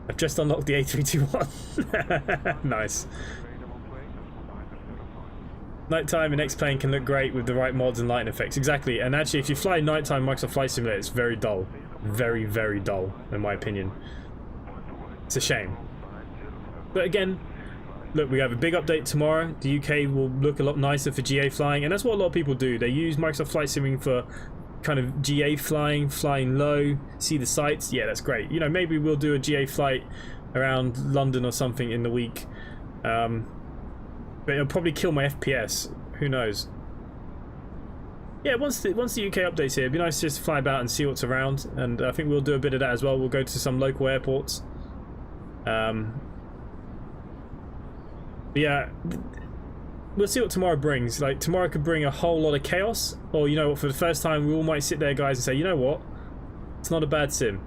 I've just unlocked the A321. Nice. Nighttime in X-Plane can look great with the right mods and lighting effects. Exactly, and actually if you fly nighttime Microsoft Flight Simulator, it's very dull. Very, very dull, in my opinion. It's a shame. But again, look, we have a big update tomorrow. The UK will look a lot nicer for GA flying, and that's what a lot of people do. They use Microsoft Flight Simulator for kind of GA flying, flying low, see the sights. Yeah, that's great. You know, maybe we'll do a GA flight around London or something in the week. But it'll probably kill my FPS. Who knows? Yeah, once the UK update's here, it'd be nice to just fly about and see what's around. And I think we'll do a bit of that as well. We'll go to some local airports. But yeah, we'll see what tomorrow brings. Like, tomorrow could bring a whole lot of chaos. Or, you know what, for the first time, we all might sit there, guys, and say, you know what? It's not a bad sim.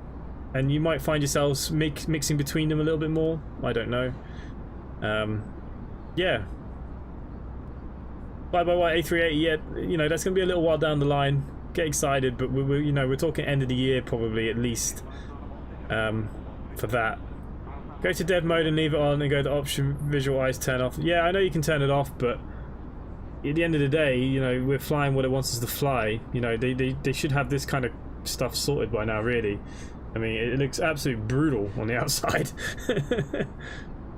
And you might find yourselves mixing between them a little bit more. I don't know. Yeah. Bye A380, yeah, you know, that's going to be a little while down the line. Get excited, but we're you know, we're talking end of the year probably, at least, for that. Go to dev mode and leave it on and go to option visual eyes turn off. Yeah, I know you can turn it off, but at the end of the day, you know, we're flying what it wants us to fly. You know, they should have this kind of stuff sorted by now, really. I mean, it looks absolutely brutal on the outside.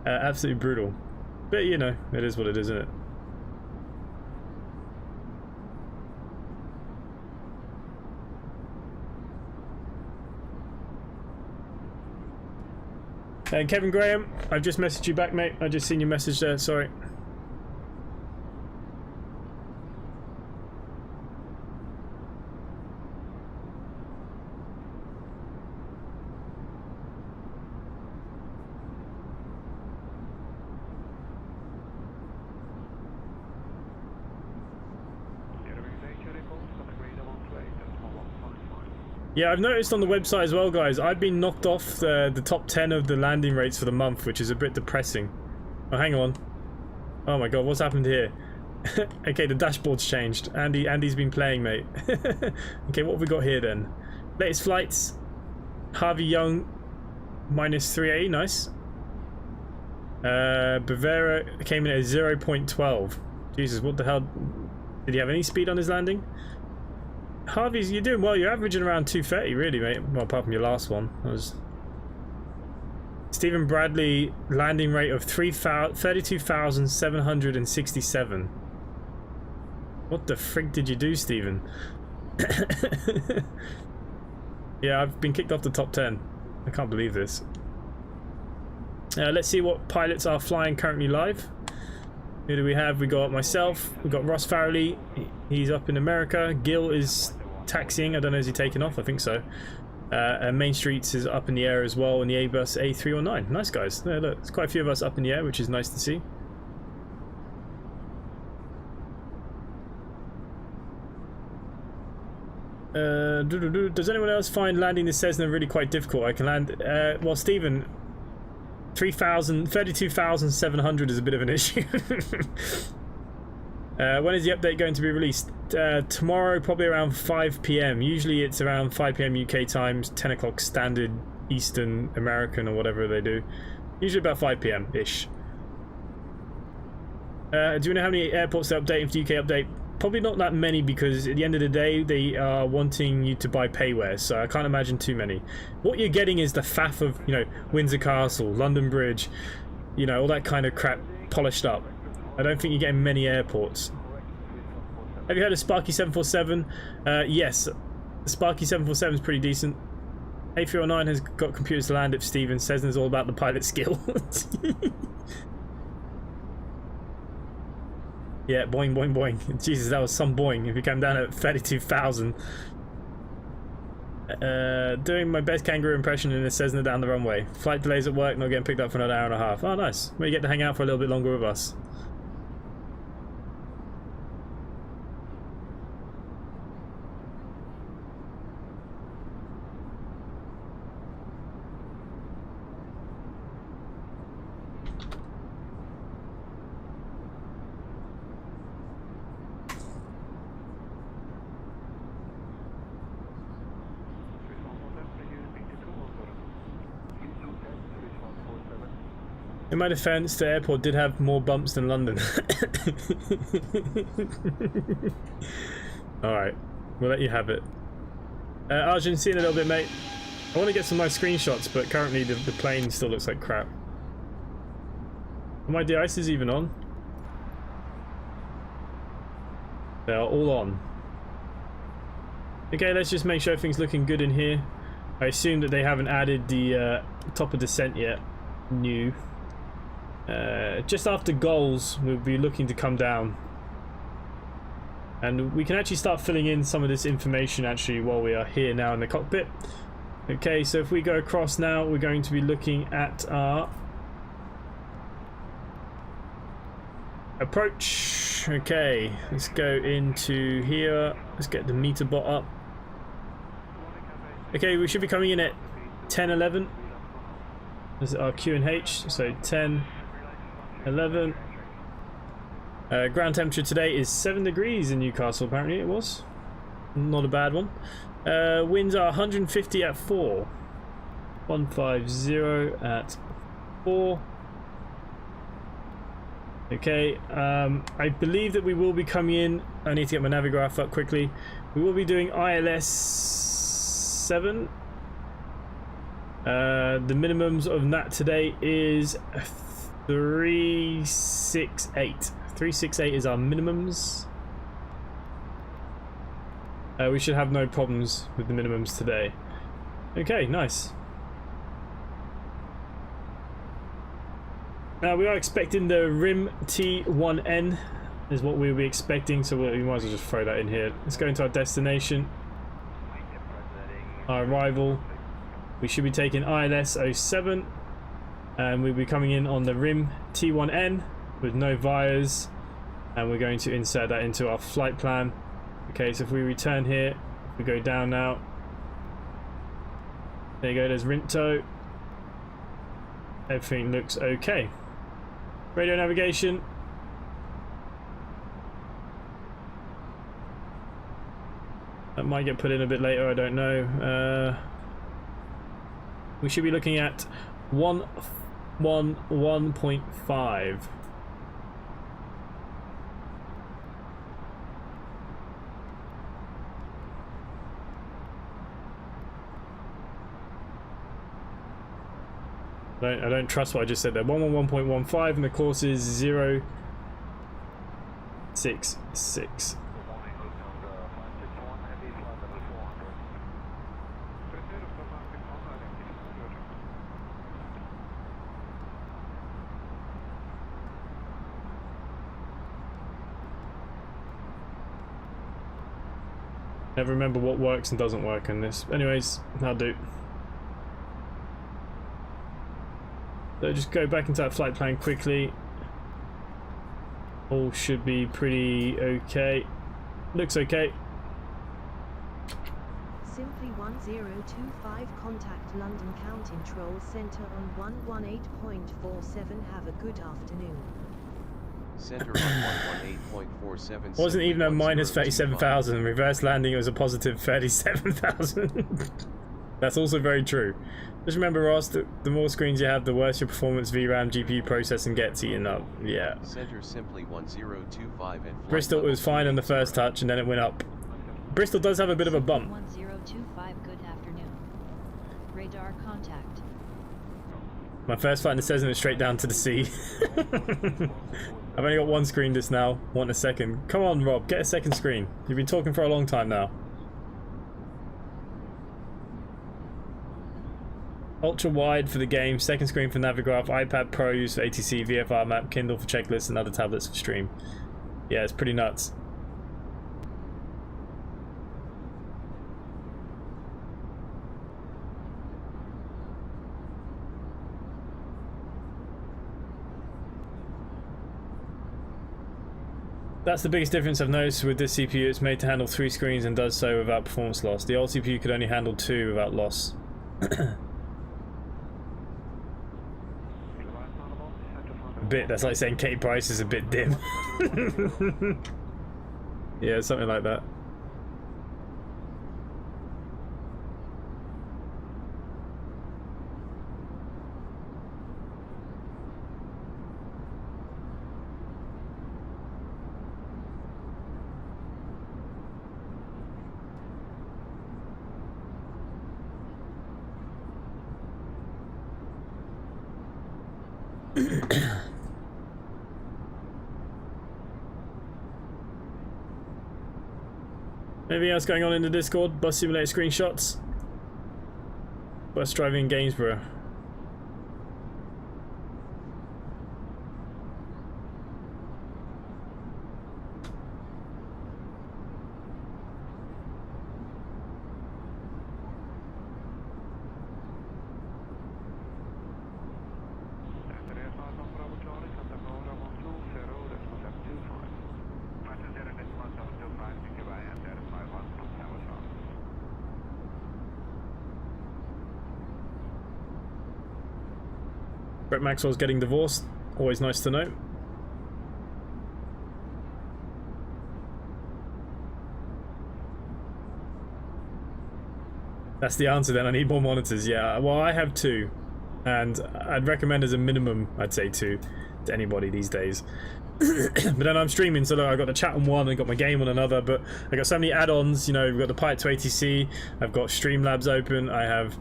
Absolutely brutal. But, you know, it is what it is, isn't it? And Kevin Graham, I've just messaged you back, mate. I just seen your message there, sorry. Yeah, I've noticed on the website as well, guys, I've been knocked off the top 10 of the landing rates for the month, which is a bit depressing. Oh, hang on. Oh my god, what's happened here? Okay, the dashboard's changed. Andy's been playing, mate. Okay, what have we got here then? Latest flights. Harvey Young, -380, nice. Bavera came in at 0.12. Jesus, what the hell? Did he have any speed on his landing? Harvey's, you're doing well. You're averaging around 230, really, mate. Well, apart from your last one. That was... Stephen Bradley, landing rate of 32,767. What the frig did you do, Stephen? Yeah, I've been kicked off the top 10. I can't believe this. Let's see what pilots are flying currently live. Who do we have? We got myself. We got Ross Farrelly. He's up in America. Gil is taxiing. I don't know, is he taking off? I think so. And Main Streets is up in the air as well in the Airbus A319. Nice, guys. There, look, there's quite a few of us up in the air, which is nice to see. Does anyone else find landing the Cessna really quite difficult? I can land... well, Stephen, 32,700 is a bit of an issue. When is the update going to be released? Tomorrow, probably around 5 PM. Usually it's around 5 PM UK times, 10 o'clock standard Eastern American or whatever they do. Usually about 5 PM-ish. Do you know how many airports they're updating for the UK update? Probably not that many, because at the end of the day they are wanting you to buy payware, so I can't imagine too many. What you're getting is the faff of, you know, Windsor Castle, London Bridge, you know, all that kind of crap polished up. I don't think you're getting many airports. Have you heard of Sparky 747? Yes, the Sparky 747 is pretty decent. A309 has got computers to land if Steven says it's all about the pilot skill. Yeah, boing, boing, boing. Jesus, that was some boing if you came down at 32,000. Doing my best kangaroo impression in a Cessna down the runway. Flight delays at work, not getting picked up for another hour and a half. Oh, nice. Well, you get to hang out for a little bit longer with us. In my defense, the airport did have more bumps than London. Alright, we'll let you have it. Arjun, see you in a little bit, mate. I want to get some nice screenshots, but currently the plane still looks like crap. Are my de-icers even on? They are all on. Okay, let's just make sure everything's looking good in here. I assume that they haven't added the top of descent yet. New. Just after goals, we'll be looking to come down. And we can actually start filling in some of this information actually while we are here now in the cockpit. Okay, so if we go across now, we're going to be looking at our approach. Okay, let's go into here. Let's get the meter bot up. Okay, we should be coming in at 10:11. This is our Q and H, so 10:11. Ground temperature today is 7 degrees in Newcastle, apparently it was. Not a bad one. Winds are 150 at 4. 150 at 4. Okay, I believe that we will be coming in. I need to get my Navigraph up quickly. We will be doing ILS 7. The minimums of that today is 368. 368 is our minimums. We should have no problems with the minimums today. Okay, nice. Now we are expecting the RIM T1N is what we'll be expecting, so we might as well just throw that in here. Let's go into our destination. Our arrival. We should be taking ILS 07 and we'll be coming in on the RIM T1N with no VIAs, and we're going to insert that into our flight plan. Okay, so if we return here, we go down now. There you go, there's Rinto. Everything looks okay. Radio navigation. That might get put in a bit later, I don't know. We should be looking at 111.5. I don't trust what I just said there. 111.15 and the course is 066. Never remember what works and doesn't work in this. Anyways, that'll do. So just go back into that flight plan quickly. All should be pretty okay. Looks okay. Simply 1025 contact London Control Centre on 118.47. Have a good afternoon. Center on 118.47. Wasn't even a minus 37,000. Reverse landing, it was a positive 37,000. That's also very true. Just remember, Ross, the more screens you have, the worse your performance, VRAM, GPU processing gets eaten up. Yeah. Center simply 1025 and Bristol was fine on the first touch and then it went up. Bristol does have a bit of a bump. 1025, good afternoon. Radar contact. My first flight in the Cessna went straight down to the sea. I've only got one screen just now. Want a second. Come on, Rob, get a second screen. You've been talking for a long time now. Ultra wide for the game, second screen for Navigraph, iPad Pro use for ATC, VFR map, Kindle for checklists and other tablets for stream. Yeah, it's pretty nuts. That's the biggest difference I've noticed with this CPU. It's made to handle 3 screens and does so without performance loss. The old CPU could only handle 2 without loss. That's like saying Katie Price is a bit dim. Yeah, something like that. Anything else going on in the Discord? Bus simulator screenshots? Bus driving in Gainsborough. Brett Maxwell's getting divorced. Always nice to know. That's the answer then. I need more monitors. Yeah, well, I have 2. And I'd recommend as a minimum, I'd say 2 to anybody these days. But then I'm streaming, so look, I've got the chat on one, I've got my game on another, but I've got so many add-ons, you know, we've got the Pi to ATC, I've got Streamlabs open, I have,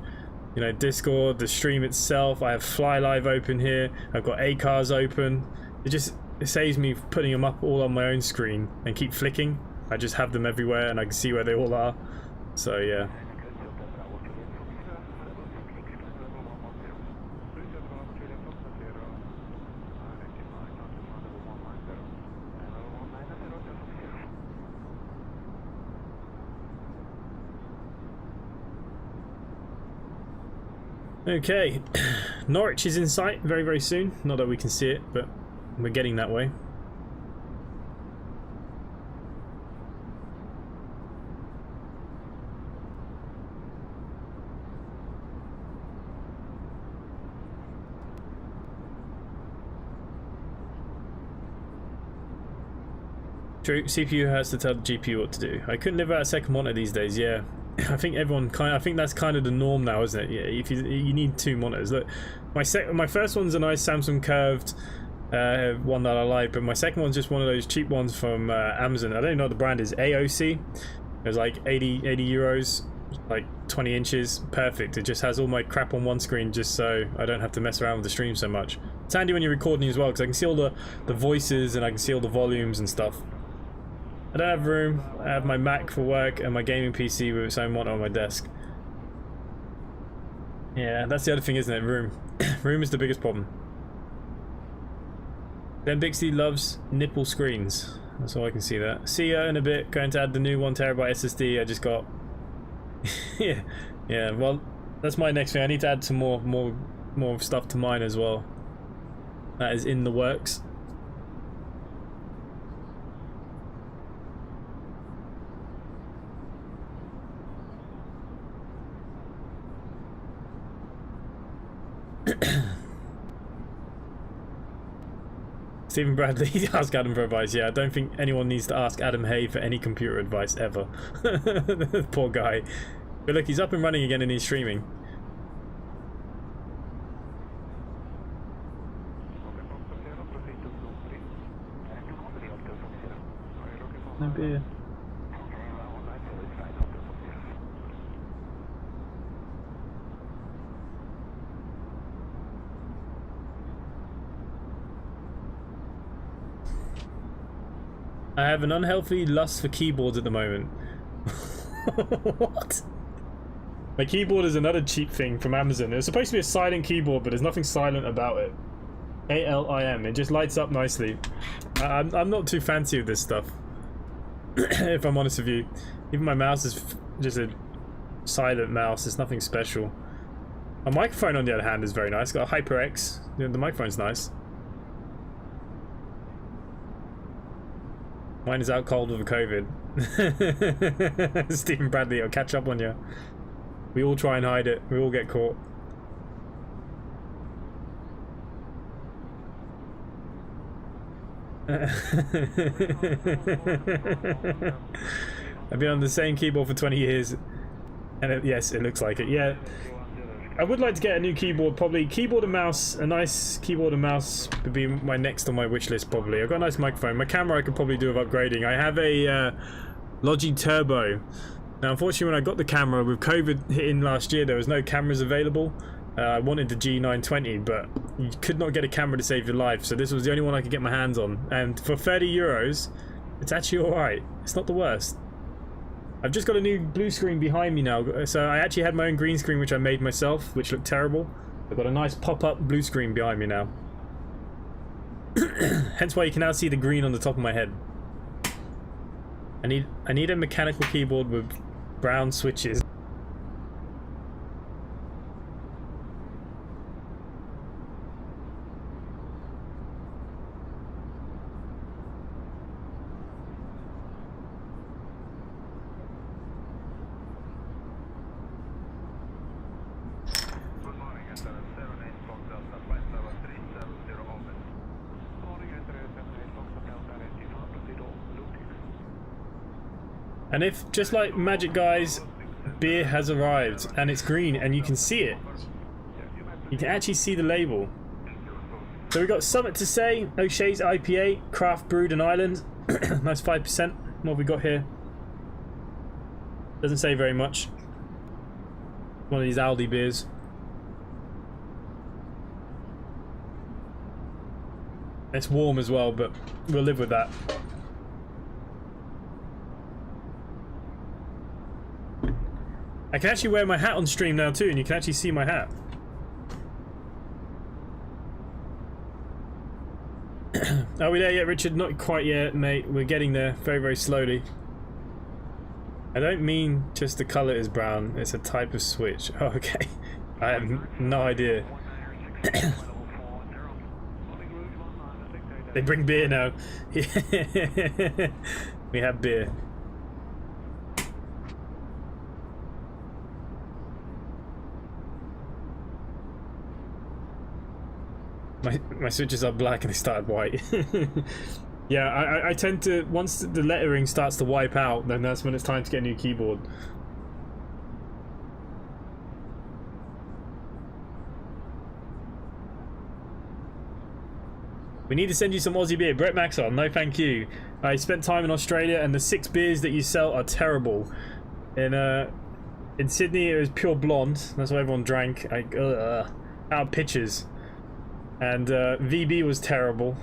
you know, Discord, the stream itself, I have Fly Live open here, I've got ACARS open. It saves me putting them up all on my own screen and keep flicking. I just have them everywhere and I can see where they all are. So yeah. Okay, Norwich is in sight very, very soon. Not that we can see it, but we're getting that way. True, CPU has to tell the GPU what to do. I couldn't live out a second monitor these days, yeah. I think everyone I think that's kind of the norm now, isn't it? Yeah, if you need 2 monitors. Look, my first one's a nice Samsung curved one that I like, but my second one's just one of those cheap ones from Amazon. I don't even know what the brand is. AOC. It was like 80 euros, like 20 inches. Perfect. It just has all my crap on one screen just so I don't have to mess around with the stream so much. It's handy when you're recording as well because I can see all the voices and I can see all the volumes and stuff. I don't have room. I have my Mac for work and my gaming PC with its own monitor on my desk. Yeah, that's the other thing, isn't it? Room. Room is the biggest problem. Then Bixby loves nipple screens. That's all I can see there. See ya in a bit. Going to add the new 1TB SSD I just got. yeah. Well, that's my next thing. I need to add some more stuff to mine as well. That is in the works. Stephen Bradley, ask Adam for advice. Yeah, I don't think anyone needs to ask Adam Hay for any computer advice ever. Poor guy. But look, he's up and running again and he's streaming. No beer. I have an unhealthy lust for keyboards at the moment. What? My keyboard is another cheap thing from Amazon. It was supposed to be a silent keyboard, but there's nothing silent about it. ALIM. It just lights up nicely. I'm not too fancy with this stuff, if I'm honest with you. Even my mouse is just a silent mouse. It's nothing special. My microphone, on the other hand, is very nice. It's got a HyperX. The microphone's nice. Mine is out cold with a COVID. Stephen Bradley, I'll catch up on you. We all try and hide it. We all get caught. I've been on the same keyboard for 20 years. And yes, it looks like it. Yeah. I would like to get a new keyboard, probably keyboard and mouse. A nice keyboard and mouse would be my next on my wish list, probably. I've got a nice microphone. My camera I could probably do with upgrading. I have a Logi Turbo. Now, unfortunately, when I got the camera, with COVID hitting last year, there was no cameras available. I wanted the G920, but you could not get a camera to save your life, so this was the only one I could get my hands on. And for 30 euros, it's actually alright. It's not the worst. I've just got a new blue screen behind me now, so I actually had my own green screen which I made myself, which looked terrible. I've got a nice pop-up blue screen behind me now. Hence why you can now see the green on the top of my head. I need a mechanical keyboard with brown switches. And if, just like magic, guys, beer has arrived and it's green and you can see it. You can actually see the label. So we got Summit to Say, O'Shea's IPA, craft brewed in Ireland. Nice 5%. What have we got here? Doesn't say very much. One of these Aldi beers. It's warm as well, but we'll live with that. I can actually wear my hat on stream now too, and you can actually see my hat. Are we there yet, Richard? Not quite yet, mate. We're getting there very, very slowly. I don't mean just the colour is brown. It's a type of switch. Oh, okay. I have no idea. They bring beer now. We have beer. My switches are black and they started white. Yeah, I tend to, once the lettering starts to wipe out, then that's when it's time to get a new keyboard. We need to send you some Aussie beer. Brett Maxon, no thank you. I spent time in Australia and the 6 beers that you sell are terrible. In Sydney it was pure blonde, that's what everyone drank. Out of pitchers. And VB was terrible.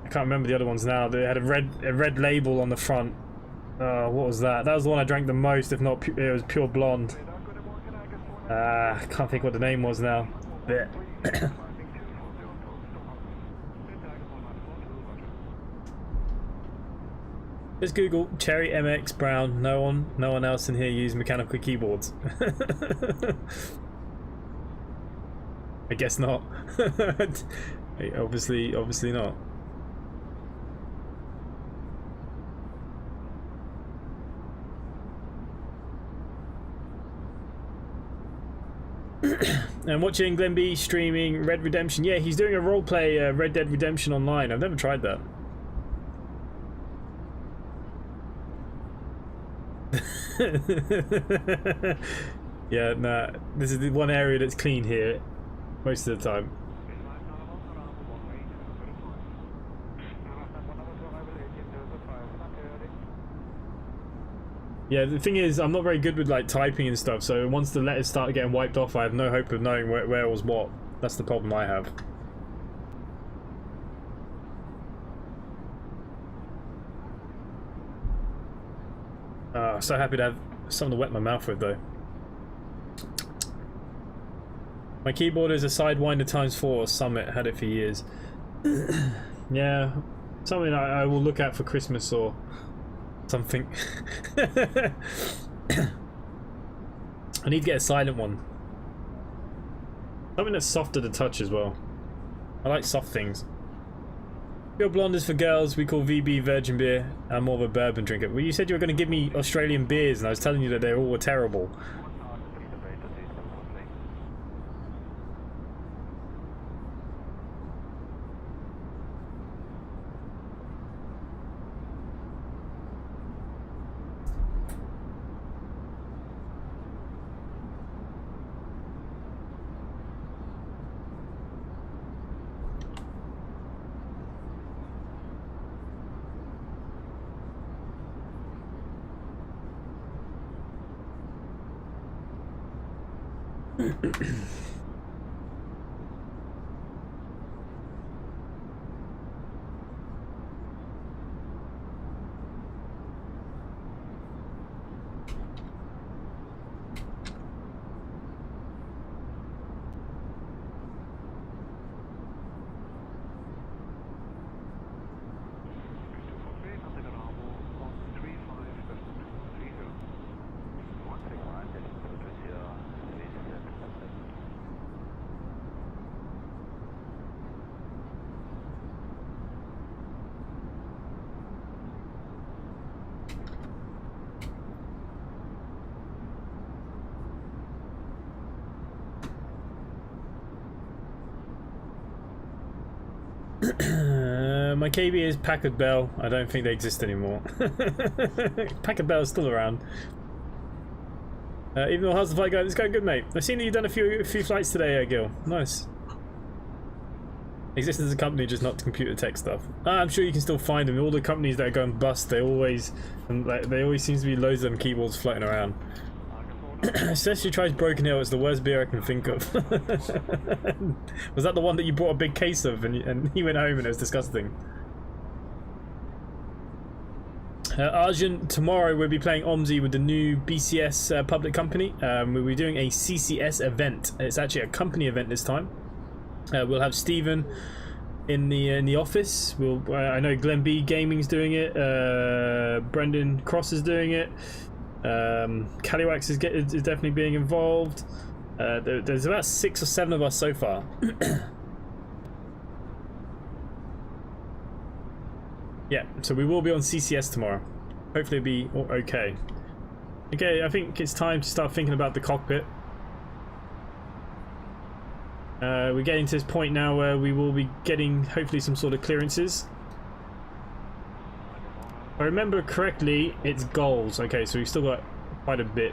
I can't remember the other ones now. They had a red label on the front. What was that? That was the one I drank the most, if not it was pure blonde. I can't think what the name was now. Just Google Cherry MX Brown. No one else in here used mechanical keyboards. I guess not. obviously not. And watching Glenn B streaming Red Redemption. Yeah, he's doing a roleplay Red Dead Redemption online. I've never tried that. Yeah, nah, this is the one area that's clean here most of the time. Yeah, the thing is, I'm not very good with like typing and stuff, so once the letters start getting wiped off, I have no hope of knowing where was what. That's the problem I have. So happy to have something to wet my mouth with, though. My keyboard is a Sidewinder ×4 Summit. Had it for years. Yeah, something I will look at for Christmas or something. I need to get a silent one. Something that's softer to touch as well. I like soft things. Pure blonde is for girls. We call VB virgin beer. I'm more of a bourbon drinker. Well, you said you were going to give me Australian beers, and I was telling you that they all were terrible. My KB is Packard Bell. I don't think they exist anymore. Packard Bell is still around. Even though how's the flight going? It's going good, mate. I've seen that you've done a few flights today, Gil. Nice. Exists as a company, just not computer tech stuff. I'm sure you can still find them. All the companies that are going bust, they always seems to be loads of them keyboards floating around. Especially tries Broken Hill. It's the worst beer I can think of. Was that the one that you brought a big case of and he went home and it was disgusting? Arjun, tomorrow we'll be playing OMSI with the new BCS public company. We'll be doing a CCS event. It's actually a company event this time. We'll have Stephen in the office. I know Glenn B Gaming's doing it. Brendan Cross is doing it. Caliwax is definitely being involved. There's about 6 or 7 of us so far. Yeah, so we will be on CCS tomorrow. Hopefully it'll be okay. Okay, I think it's time to start thinking about the cockpit. We're getting to this point now where we will be getting hopefully some sort of clearances. If I remember correctly, it's goals. Okay, so we've still got quite a bit.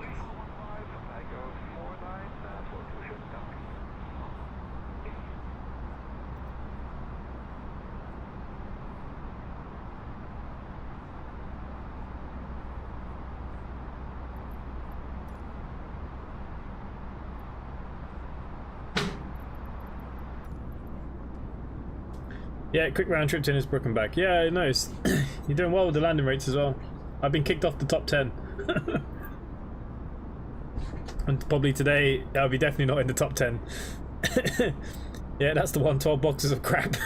Yeah, quick round trip to Innsbruck and back. Yeah, nice. You're doing well with the landing rates as well. I've been kicked off the top 10. And probably today, I'll be definitely not in the top 10. Yeah, that's the one, 12 boxes of crap.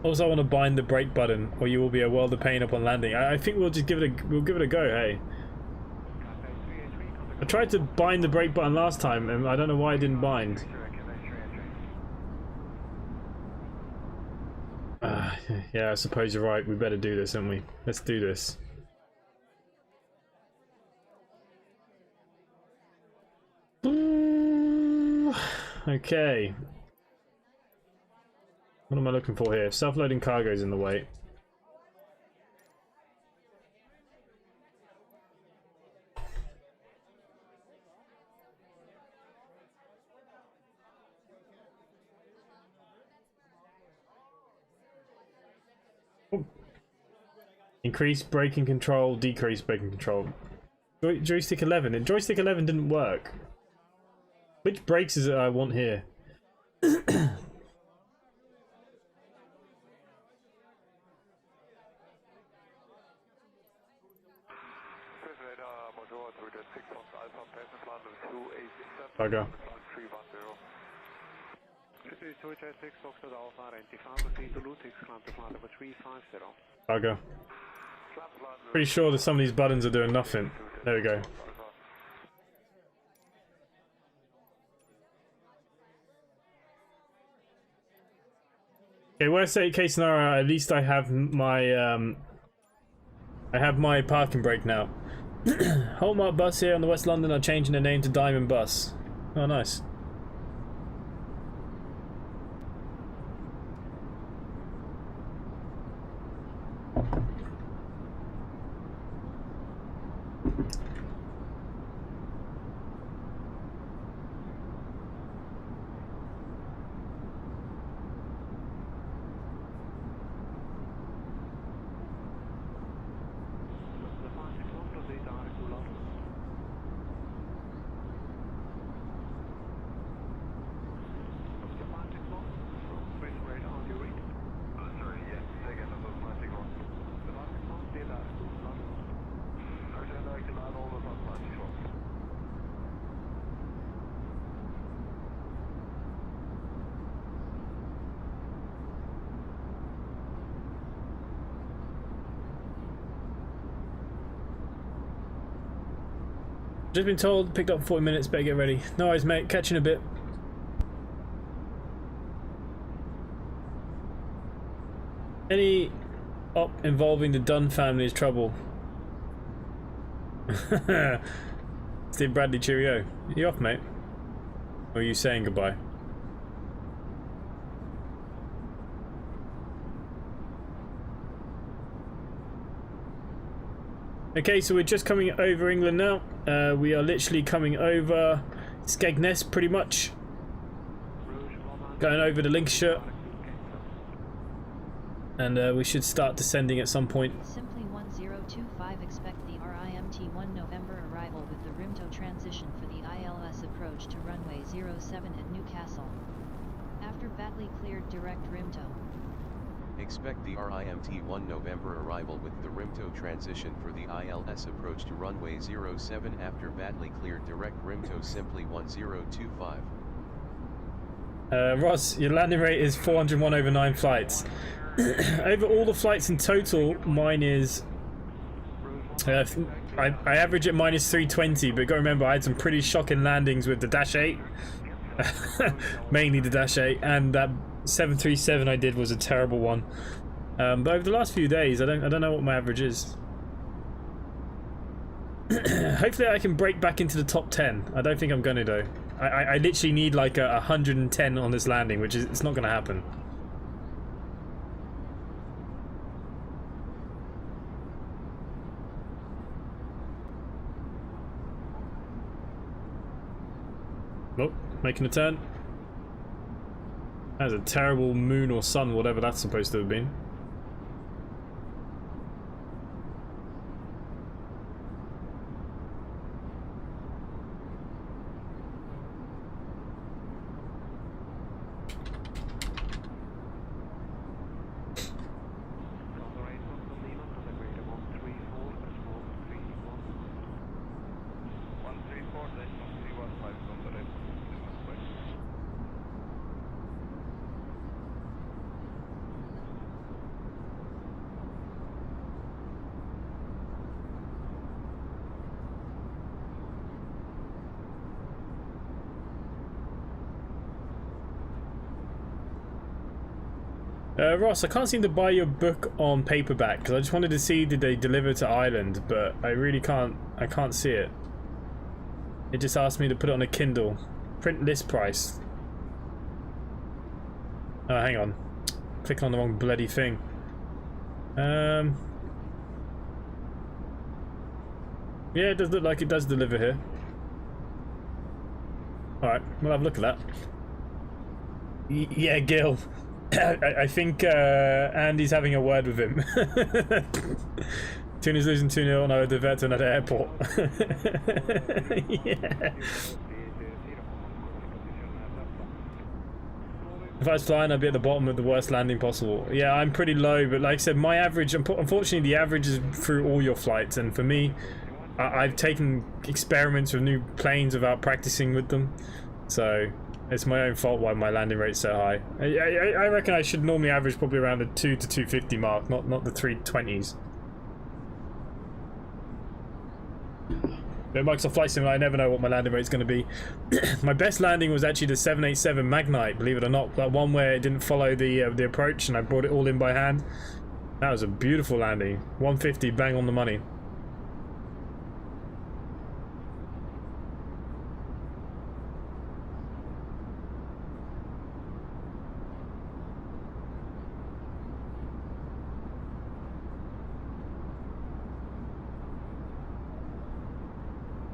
Also, I want to bind the brake button, or you will be a world of pain upon landing. I think we'll just give it a go, hey. I tried to bind the brake button last time, and I don't know why it didn't bind. Yeah, I suppose you're right. We better do this, don't we? Let's do this. Okay. What am I looking for here? Self-loading cargo's in the way. Increase braking control, decrease braking control. Joystick 11. And joystick 11 didn't work. Which brakes is it I want here? Bugger. Bugger. Pretty sure that some of these buttons are doing nothing. There we go. Okay, worst case scenario, at least I have my parking brake now. Hallmark Bus here on the West London are changing their name to Diamond Bus. Oh, nice. Just been told, picked up 40 minutes, better get ready. No worries, mate, catch you in a bit. Any op involving the Dunn family is trouble. Steve Bradley, cheerio. Are you off, mate? Or are you saying goodbye? Okay, so we're just coming over England now. We are literally coming over Skegness, pretty much. Going over to Lincolnshire. And we should start descending at some point. Simply 1025, expect the RIMT 1 November arrival with the Rimto transition for the ILS approach to runway 07 at Newcastle. After badly cleared direct Rimto. Expect the RIMT 1 November arrival with the Rimto transition for the ILS approach to runway 07 after badly cleared direct Rimto simply 1025. Ross, your landing rate is 401 over 9 flights. Over all the flights in total, mine is... I average at minus 320, but go remember I had some pretty shocking landings with the Dash 8. Mainly the Dash 8, and that 737 I did was a terrible one. But over the last few days, I don't know what my average is. Hopefully I can break back into the top 10. I don't think I'm gonna though. I literally need like a 110 on this landing, which is it's not gonna happen. Oh, making a turn. That's a terrible moon or sun, whatever that's supposed to have been. Ross, I can't seem to buy your book on paperback because I just wanted to see did they deliver to Ireland, but I really can't. I can't see it. It just asked me to put it on a Kindle. Print list price. Oh, hang on. Clicking on the wrong bloody thing. Yeah, it does look like it does deliver here. All right, we'll have a look at that. Yeah, Gil. I think Andy's having a word with him. Tuna's losing 2-0 and I would divert to another airport. Yeah. If I was flying, I'd be at the bottom of the worst landing possible. Yeah, I'm pretty low, but like I said, my average, unfortunately the average is through all your flights, and for me, I've taken experiments with new planes without practicing with them, so it's my own fault why my landing rate's so high. I reckon I should normally average probably around the 2 to 250 mark, not the 320s. But Microsoft Flight Simulator, I never know what my landing rate's going to be. My best landing was actually the 787 Magnite, believe it or not. That one where it didn't follow the approach and I brought it all in by hand. That was a beautiful landing. 150, bang on the money.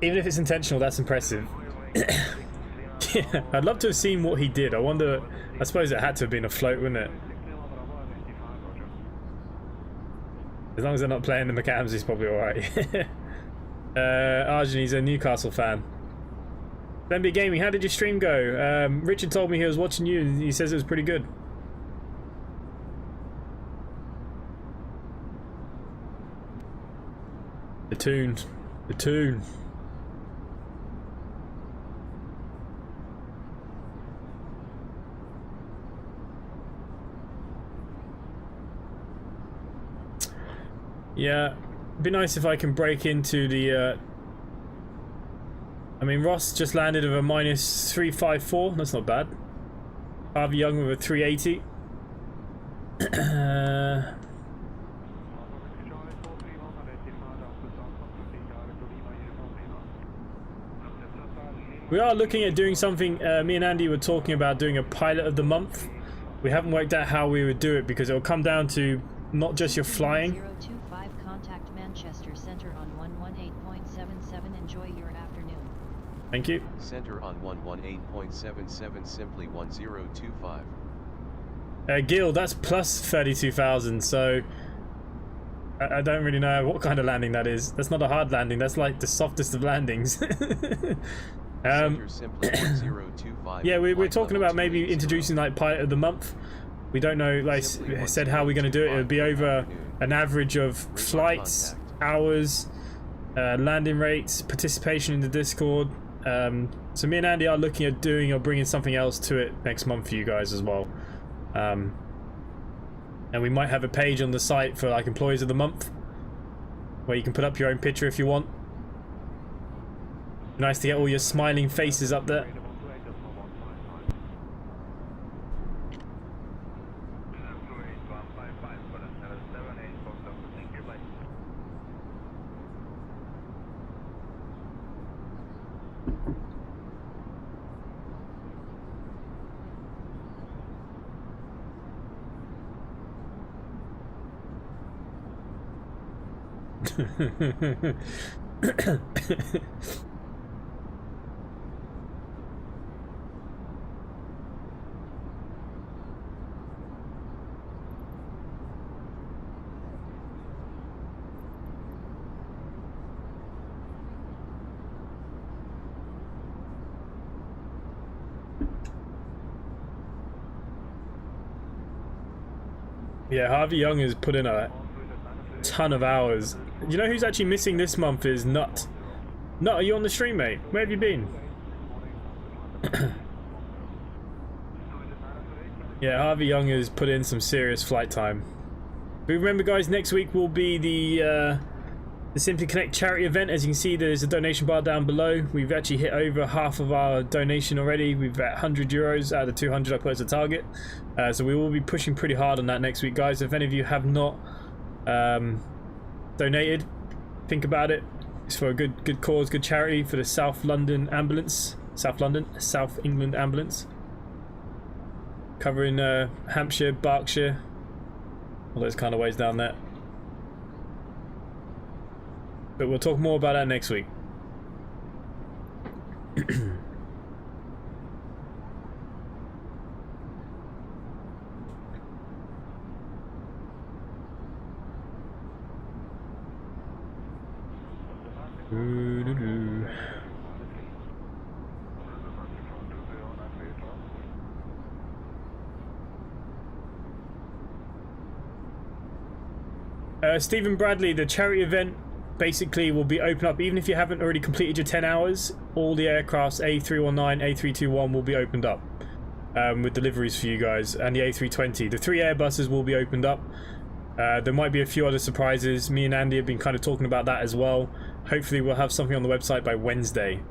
Even if it's intentional, that's impressive. Yeah, I'd love to have seen what he did. I wonder, I suppose it had to have been a float, wouldn't it? As long as they're not playing the McAdams, he's probably alright. Arjun, he's a Newcastle fan. NBA Gaming, how did your stream go? Richard told me he was watching you and he says it was pretty good. The tune. The tune. Yeah, it'd be nice if I can break into the I mean, Ross just landed with a minus 354, that's not bad. Harvey Young with a 380. We are looking at doing something, me and Andy were talking about doing a pilot of the month. We haven't worked out how we would do it because it will come down to not just your flying. 025 contact Manchester Center on 118.77. Enjoy your afternoon. Thank you. Center on 118.77, simply 1025. Gil, that's plus 32,000, so I don't really know what kind of landing that is. That's not a hard landing, that's like the softest of landings. Yeah, we're talking about maybe introducing like pilot of the month. We don't know, like I said, how we're going to do it. It would be over an average of flights, hours, landing rates, participation in the Discord. So me and Andy are looking at doing or bringing something else to it next month for you guys as well. And we might have a page on the site for like employees of the month where you can put up your own picture if you want. Nice to get all your smiling faces up there. Yeah, Harvey Young has put in a ton of hours. You know who's actually missing this month is Nut. Nut, are you on the stream, mate? Where have you been? Yeah, Harvey Young has put in some serious flight time. But remember, guys, next week will be the Simply Connect charity event. As you can see, there's a donation bar down below. We've actually hit over half of our donation already. We've at 100 euros out of the 200 I put as a target. So we will be pushing pretty hard on that next week, guys. If any of you have not donated, think about it. It's for a good cause, good charity for the South England ambulance, covering Hampshire, Berkshire, all those kind of ways down there. But we'll talk more about that next week. Stephen Bradley, the charity event basically will be open up even if you haven't already completed your 10 hours. All the aircrafts A319, A321 will be opened up with deliveries for you guys, and the A320. The 3 Airbuses will be opened up. There might be a few other surprises. Me and Andy have been kind of talking about that as well. Hopefully we'll have something on the website by Wednesday.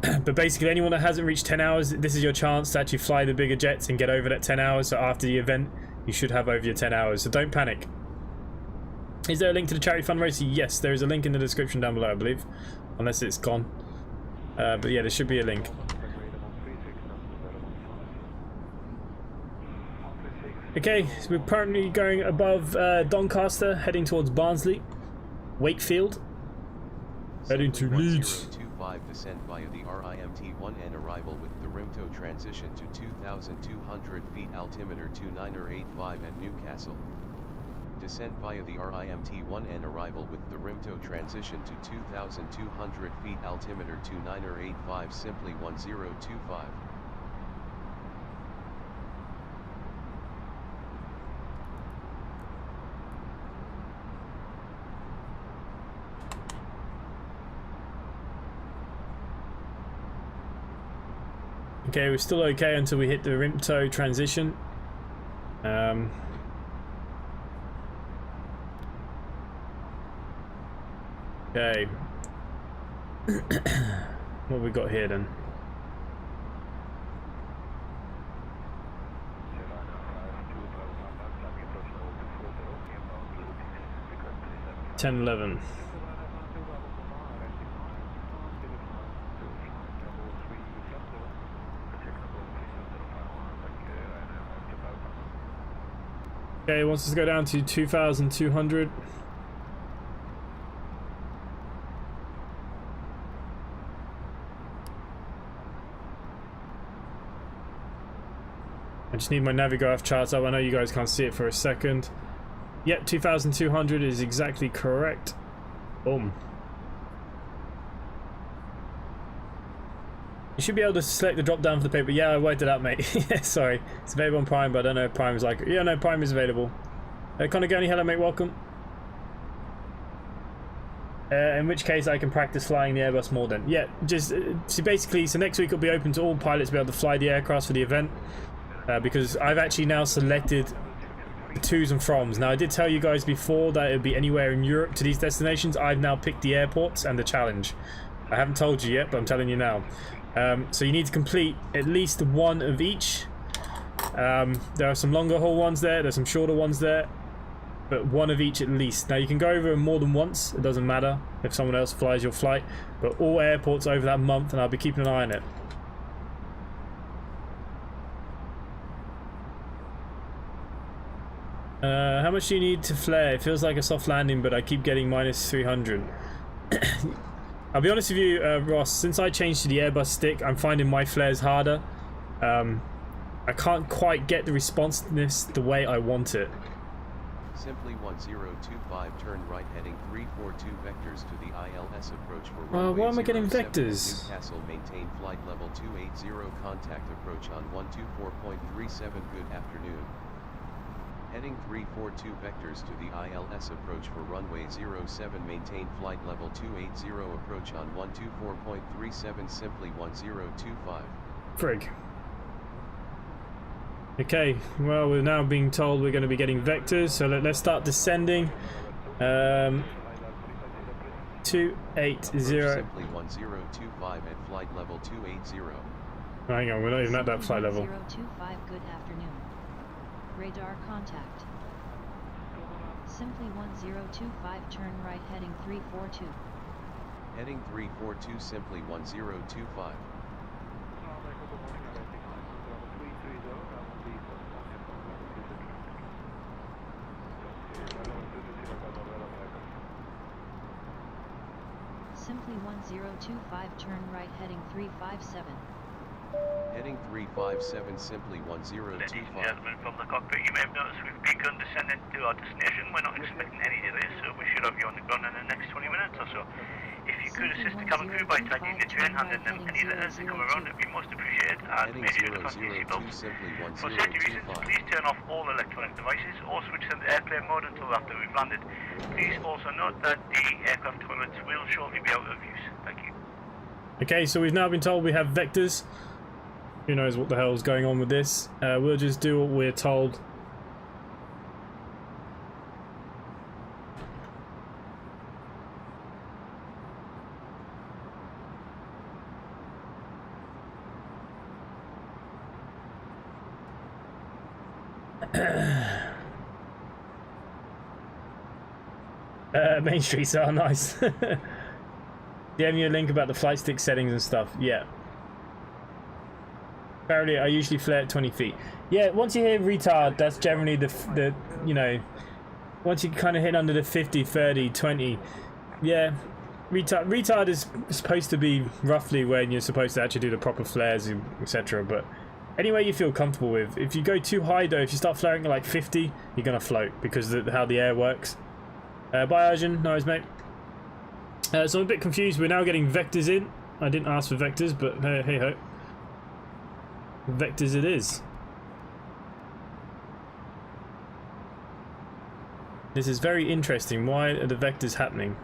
But basically anyone that hasn't reached 10 hours, this is your chance to actually fly the bigger jets and get over that 10 hours. So after the event you should have over your 10 hours, so don't panic. Is there a link to the charity fundraiser? Yes, there is a link in the description down below, I believe, unless it's gone. But yeah, there should be a link. Okay, so we're currently going above Doncaster, heading towards Barnsley, Wakefield, heading to Leeds. 1025 descent via the RIMT-1N arrival with the Rimto transition to 2,200 feet, altimeter 2985 at Newcastle. Descent via the RIMT-1N arrival with the Rimto transition to 2,200 feet, altimeter 2985, simply 1025. Okay, we're still okay until we hit the Rimto transition. Okay. What have we got here then? Ten 11. Okay, wants us to go down to 2,200. I just need my Navigograph charts up. I know you guys can't see it for a second. Yep, 2,200 is exactly correct. Boom. You should be able to select the drop down for the paper. Yeah, I worked it out, mate. Yeah, sorry. It's available on Prime, but I don't know if Prime is like... Yeah, no, Prime is available. Connor Gurney, hello, mate. Welcome. In which case I can practice flying the Airbus more then. Yeah, just... so basically, so next week it'll be open to all pilots to be able to fly the aircraft for the event. Because I've actually now selected the to's and froms. Now I did tell you guys before that it would be anywhere in Europe to these destinations. I've now picked the airports and the challenge. I haven't told you yet, but I'm telling you now. So you need to complete at least one of each. There are some longer haul ones there, there's some shorter ones there, but one of each at least. Now you can go over more than once, it doesn't matter if someone else flies your flight, but all airports over that month, and I'll be keeping an eye on it. How much do you need to flare? It feels like a soft landing, but I keep getting minus 300. I'll be honest with you, Ross, since I changed to the Airbus stick, I'm finding my flares harder. I can't quite get the responsiveness the way I want it. Simply 1025 turn right heading 342 vectors to the ILS approach for runway why am I getting 07 vectors? Newcastle, maintain flight level 280, contact approach on 124.37. Good afternoon. Heading 342 vectors to the ILS approach for runway 07, maintain flight level 280, approach on 124.37, simply 1025. Frig. Okay, well, we're now being told we're going to be getting vectors, so let's start descending. 280. Simply 1025 at flight level 280. Hang on, we're not even at that flight level. 1025, good afternoon. Radar contact. Simply 1025, turn right heading 342. Heading 342, simply 1025. Simply 1025, turn right heading 357. Heading 357, simply Ladies and 1025. gentlemen, from the cockpit, you may have noticed we've begun descending to our destination. We're not expecting any delays, so we should have you on the ground in the next 20 minutes or so. If you could assist the cabin crew by tightening the chain, handing them any letters that come around, it'd be most appreciated. And Heading make sure to fasten your 002, seatbelts. simply For safety reasons, 1025. please turn off all electronic devices or switch them to airplane mode until after we've landed. Please also note that the aircraft toilets will shortly be out of use. Thank you. Okay, so we've now been told we have vectors. Who knows what the hell's going on with this? We'll just do what we're told. Main streets are nice. DM you a link about the flight stick settings and stuff. Yeah. Apparently, I usually flare at 20 feet. Yeah, once you hear retard, that's generally the you know, once you kind of hit under the 50, 30, 20. Yeah, retard is supposed to be roughly when you're supposed to actually do the proper flares, etc. But anyway, you feel comfortable with. If you go too high though, if you start flaring at like 50, you're gonna float because of how the air works. Bye Arjun, no worries mate. So I'm a bit confused, we're now getting vectors in. I didn't ask for vectors, but hey ho. Vectors it is. This is very interesting, why are the vectors happening?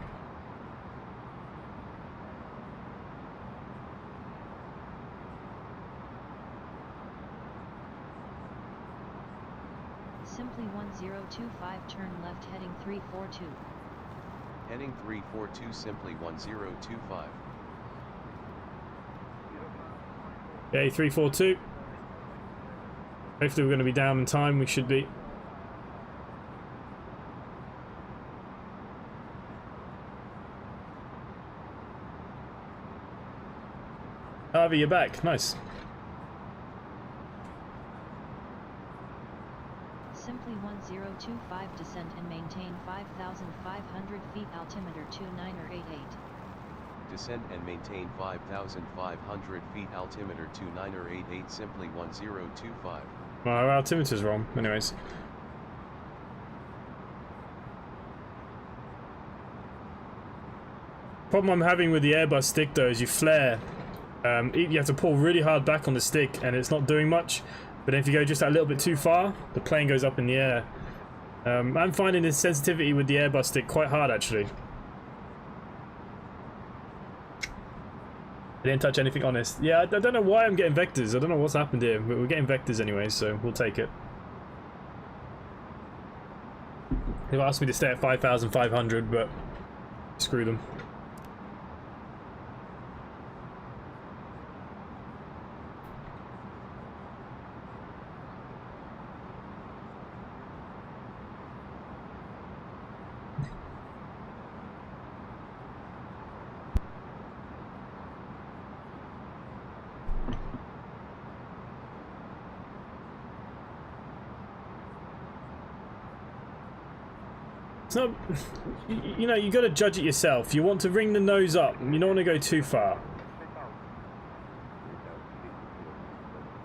Simply 1025, turn left heading 342. Heading 342, simply 1025. Okay, 342. Hopefully we're going to be down in time, we should be. Harvey, you're back, nice. Simply 1025, descend and maintain 5,500 feet, altimeter 29er88. Descend and maintain 5,500 feet, altimeter 29er88, simply 1025. Well, our altimeter's wrong, anyways. Problem I'm having with the Airbus stick though is you flare. You have to pull really hard back on the stick and it's not doing much. But if you go just a little bit too far, the plane goes up in the air. I'm finding this sensitivity with the Airbus stick quite hard actually. I didn't touch anything honest. Yeah, I don't know why I'm getting vectors. I don't know what's happened here, but we're getting vectors anyway, so we'll take it. They've asked me to stay at 5,500, but screw them. It's not, you know, you got to judge it yourself. You want to ring the nose up. You don't want to go too far.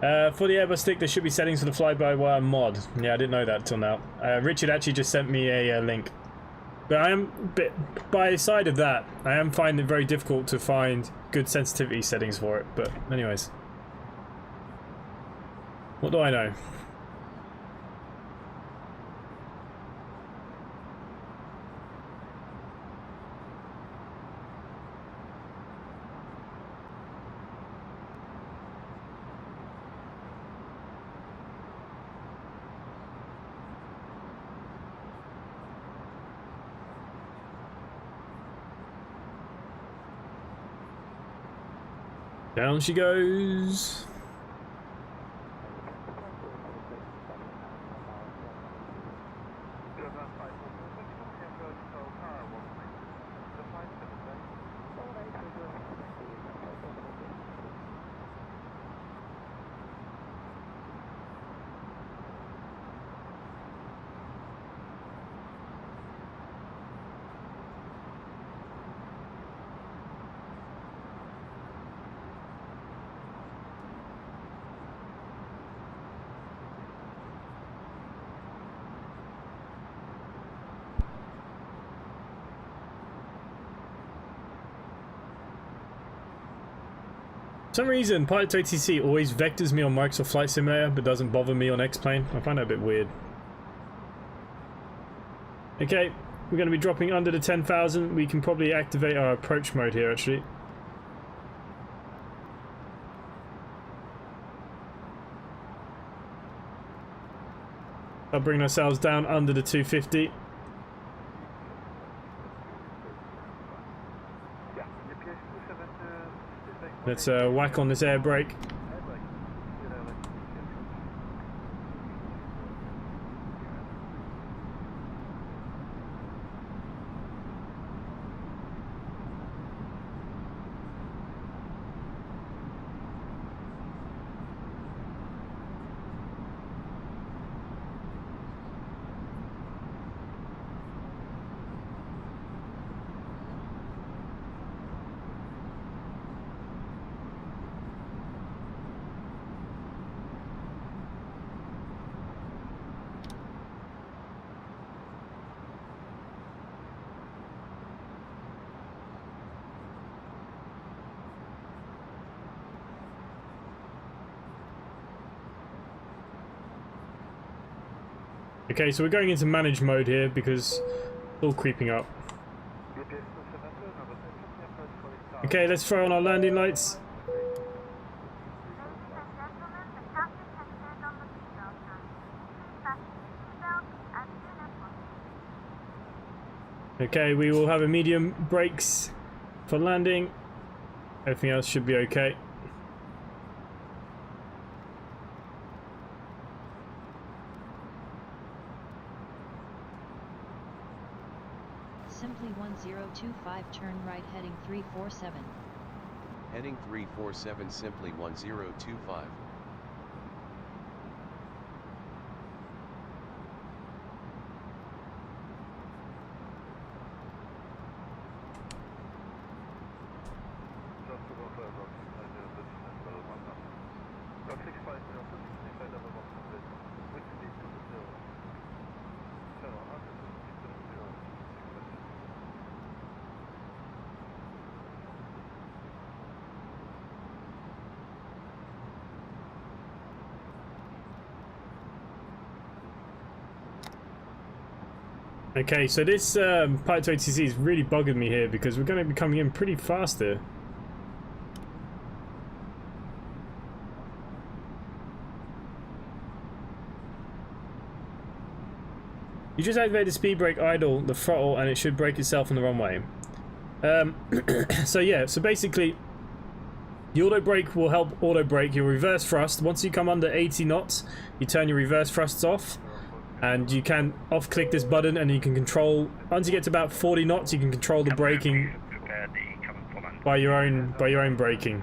For the Airbus stick, there should be settings for the fly-by-wire mod. Yeah, I didn't know that till now. Richard actually just sent me a link. But by the side of that, I am finding it very difficult to find good sensitivity settings for it. But anyways, what do I know? Down she goes. For some reason, Pilot 2ATC always vectors me on Microsoft Flight Simulator, but doesn't bother me on X-Plane. I find that a bit weird. Okay, we're going to be dropping under the 10,000. We can probably activate our approach mode here, actually. I'll bring ourselves down under the 250. Let's whack on this air brake. Okay, so we're going into manage mode here because it's all creeping up. Okay, let's throw on our landing lights. Okay, we will have a medium brakes for landing. Everything else should be okay. Simply 1025, turn right heading 347. Heading 347, simply 1025. Okay, so this Pilot 2ATC is really bugging me here because we're going to be coming in pretty fast here. You just activate the speed brake idle, the throttle, and it should brake itself on the runway. So yeah, so basically, the auto brake will help auto brake your reverse thrust. Once you come under 80 knots, you turn your reverse thrusts off. And you can off-click this button and you can control, once you get to about 40 knots, you can control the braking by your own braking.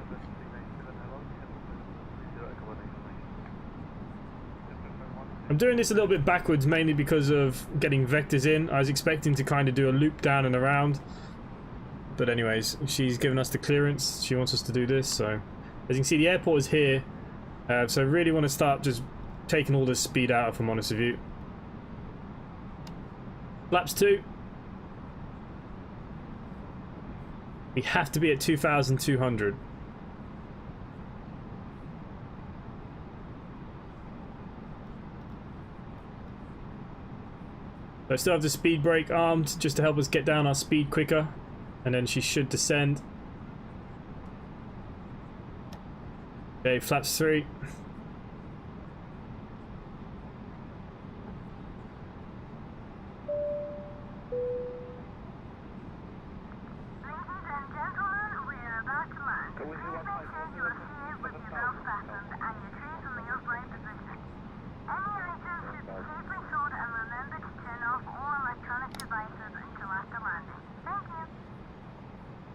I'm doing this a little bit backwards, mainly because of getting vectors in. I was expecting to kind of do a loop down and around. But anyways, she's given us the clearance. She wants us to do this, so... As you can see, the airport is here. So I really want to start just taking all this speed out, if I'm honest with you. Flaps 2. We have to be at 2,200. I still have the speed brake armed just to help us get down our speed quicker, and then she should descend. Okay, flaps 3.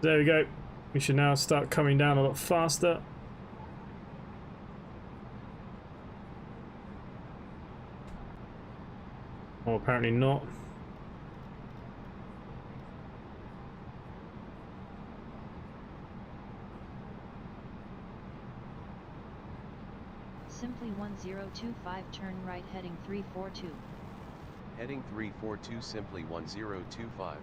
There we go. We should now start coming down a lot faster. Oh, apparently not. Simply 1025, turn right heading 342. Heading 342, simply 1025.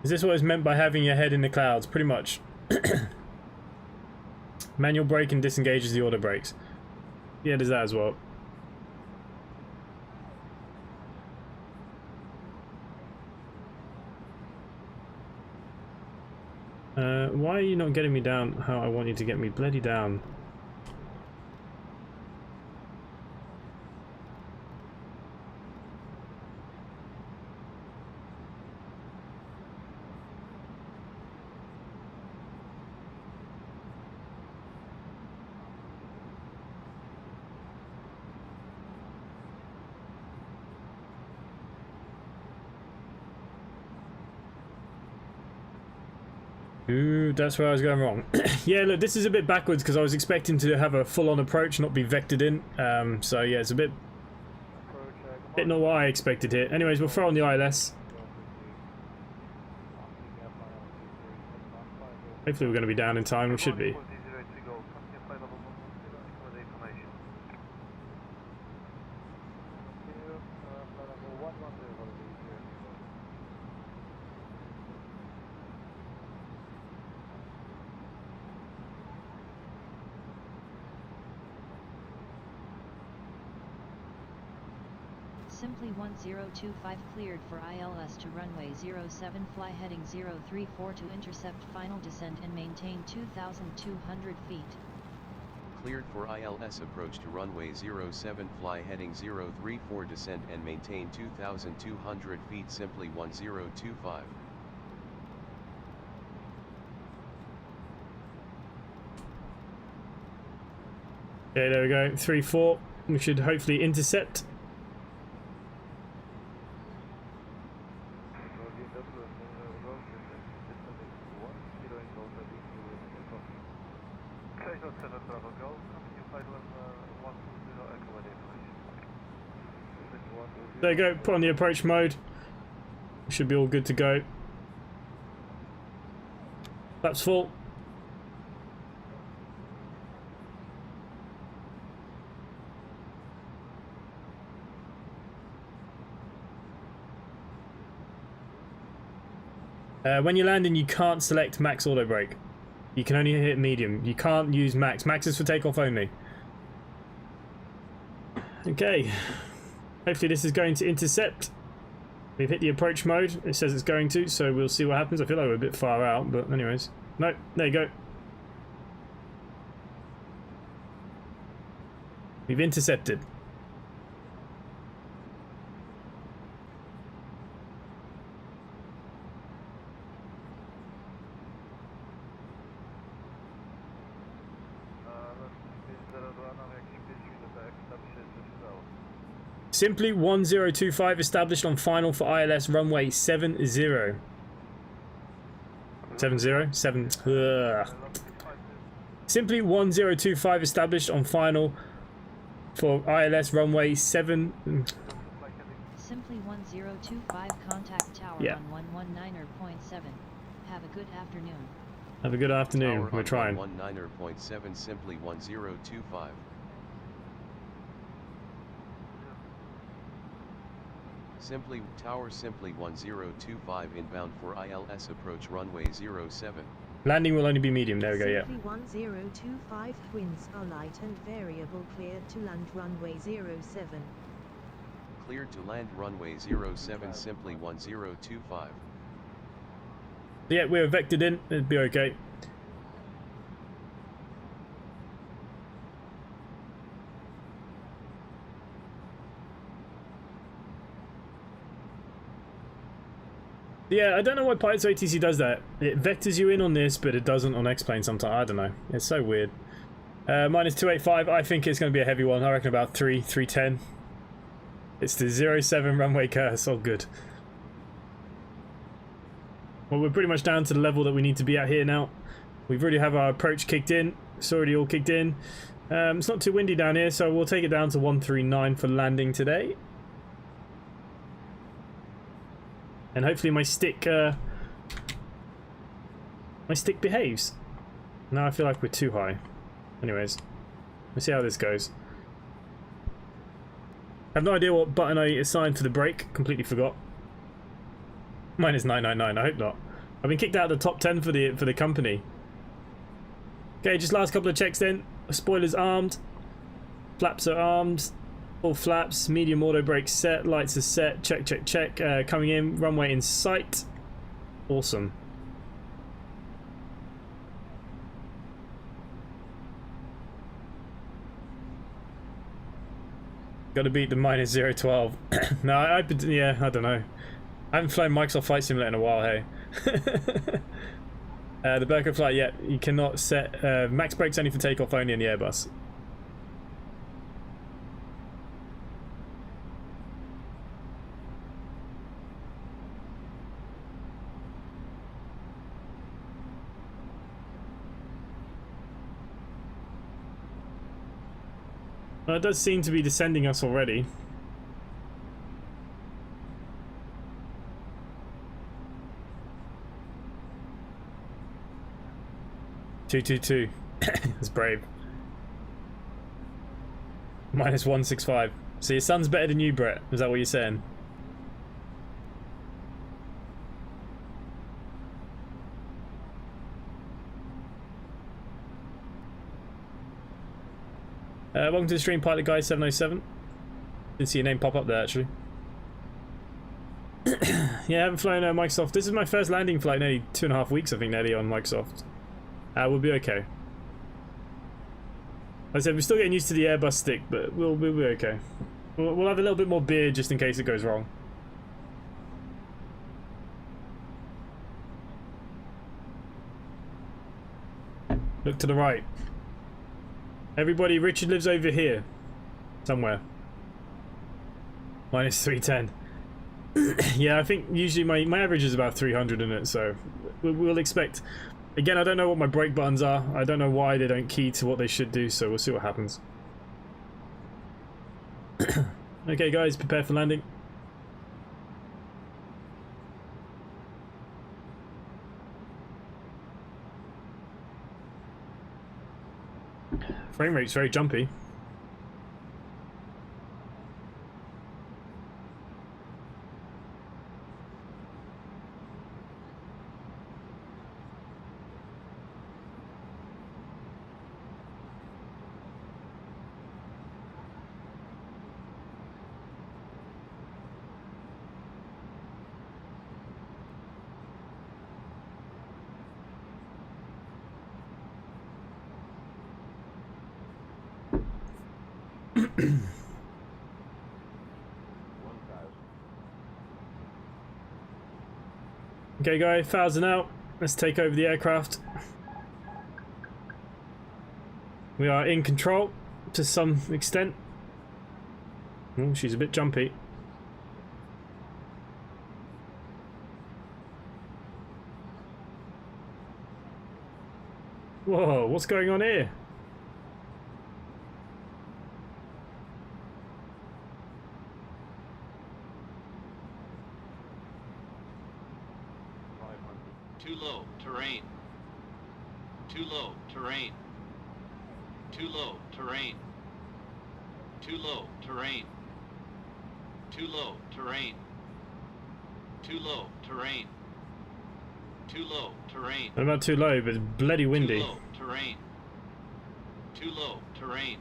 Is this what is meant by having your head in the clouds? Pretty much. Manual braking disengages the auto brakes. Yeah, there's that as well. Why are you not getting me down how I want you to get me bloody down? Ooh, that's where I was going wrong. Yeah, look, this is a bit backwards because I was expecting to have a full-on approach, not be vectored in. So yeah, it's a bit not what I expected here. Anyways, we'll throw on the ILS. Hopefully we're going to be down in time. We should be. Simply 1025, cleared for ILS to runway 07, fly heading 034 to intercept final descent and maintain 2,200 feet. Cleared for ILS, approach to runway 07, fly heading 034, descend and maintain 2,200 feet, simply 1025. Okay, there we go, 3-4. We should hopefully intercept. There you go, put on the approach mode. We should be all good to go. Flaps full. When you're landing, you can't select max auto brake. You can only hit medium. You can't use max. Max is for takeoff only. Okay. Hopefully this is going to intercept. We've hit the approach mode. It says it's going to, so we'll see what happens. I feel like we're a bit far out, but anyways. Nope, there you go. We've intercepted. Simply 1025 established on final for ILS runway 70. 70? 7. Ugh. Simply 1025 established on final for ILS runway 7. Simply 1025 contact tower Yeah. on 119.7. Have a good afternoon. Have a good afternoon. Tower We're on trying. 119.7 simply 1025. Simply tower simply 1025 inbound for ILS approach runway 07. Landing will only be medium. There we go. Yeah. Simply 1025 winds are light and variable, cleared to land runway 07. Cleared to land runway 07 simply 1025. Yeah, we're vectored in. It'd be okay. Yeah, I don't know why Pilots OTC does that. It vectors you in on this, but it doesn't on X-Plane sometimes. I don't know. It's so weird. Minus 285. I think it's going to be a heavy one. I reckon about 310. It's the 07 runway curse. Oh, good. Well, we're pretty much down to the level that we need to be at here now. We've already have our approach kicked in. It's already all kicked in. It's not too windy down here, so we'll take it down to 139 for landing today. And hopefully my stick behaves. Now I feel like we're too high. Anyways, let's see how this goes. I have no idea what button I assigned for the brake. Completely forgot. Mine is 999. I hope not. I've been kicked out of the top 10 for the company. Okay, just last couple of checks then. Spoilers armed. Flaps are armed. All flaps. Medium auto brake set. Lights are set. Check, check, check. Coming in. Runway in sight. Awesome. Got to beat the minus 012. No, yeah, I don't know. I haven't flown Microsoft Flight Simulator in a while, hey. The Berko flight, yeah, you cannot set max brakes only for takeoff only in the Airbus. Well, it does seem to be descending us already. (222). That's brave. Minus 165. So your son's better than you, Brett. Is that what you're saying? Welcome to the stream, Pilot Guy 707. Didn't see your name pop up there actually. Yeah, I haven't flown Microsoft. This is my first landing flight, nearly 2.5 weeks, I think, nearly on Microsoft. We'll be okay. Like I said, we're still getting used to the Airbus stick, but we'll be okay. We'll have a little bit more beer just in case it goes wrong. Look to the right. Everybody, Richard lives over here. Somewhere. Minus 310. Yeah, I think usually my average is about 300 in it, so we'll expect... Again, I don't know what my brake buttons are. I don't know why they don't key to what they should do, so we'll see what happens. Okay, guys, prepare for landing. Frame rate's very jumpy. Okay, guys, 1,000 out. Let's take over the aircraft. We are in control to some extent. Oh, she's a bit jumpy. Whoa, what's going on here? Too low, terrain. Too low, terrain. Too low, terrain. Too low, terrain. Too low, terrain. Too low, terrain. Too low, terrain. What about too low, but it's bloody windy. Too low, terrain. Too low, terrain.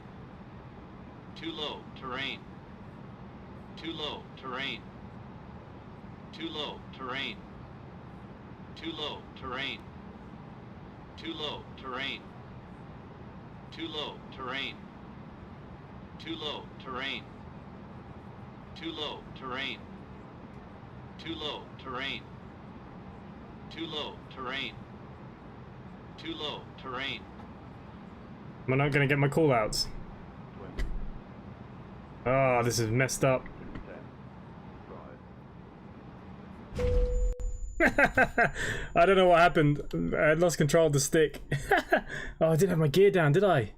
Too low, terrain. Too low, terrain. Too low, terrain. Too low, terrain. Too low, terrain. Too low, terrain. Too low, terrain. Too low, terrain. Too low, terrain. Too low, terrain. Too low, terrain. Am I not going to get my call-outs? Oh, this is messed up. I don't know what happened. I lost control of the stick. Oh, I didn't have my gear down, did I?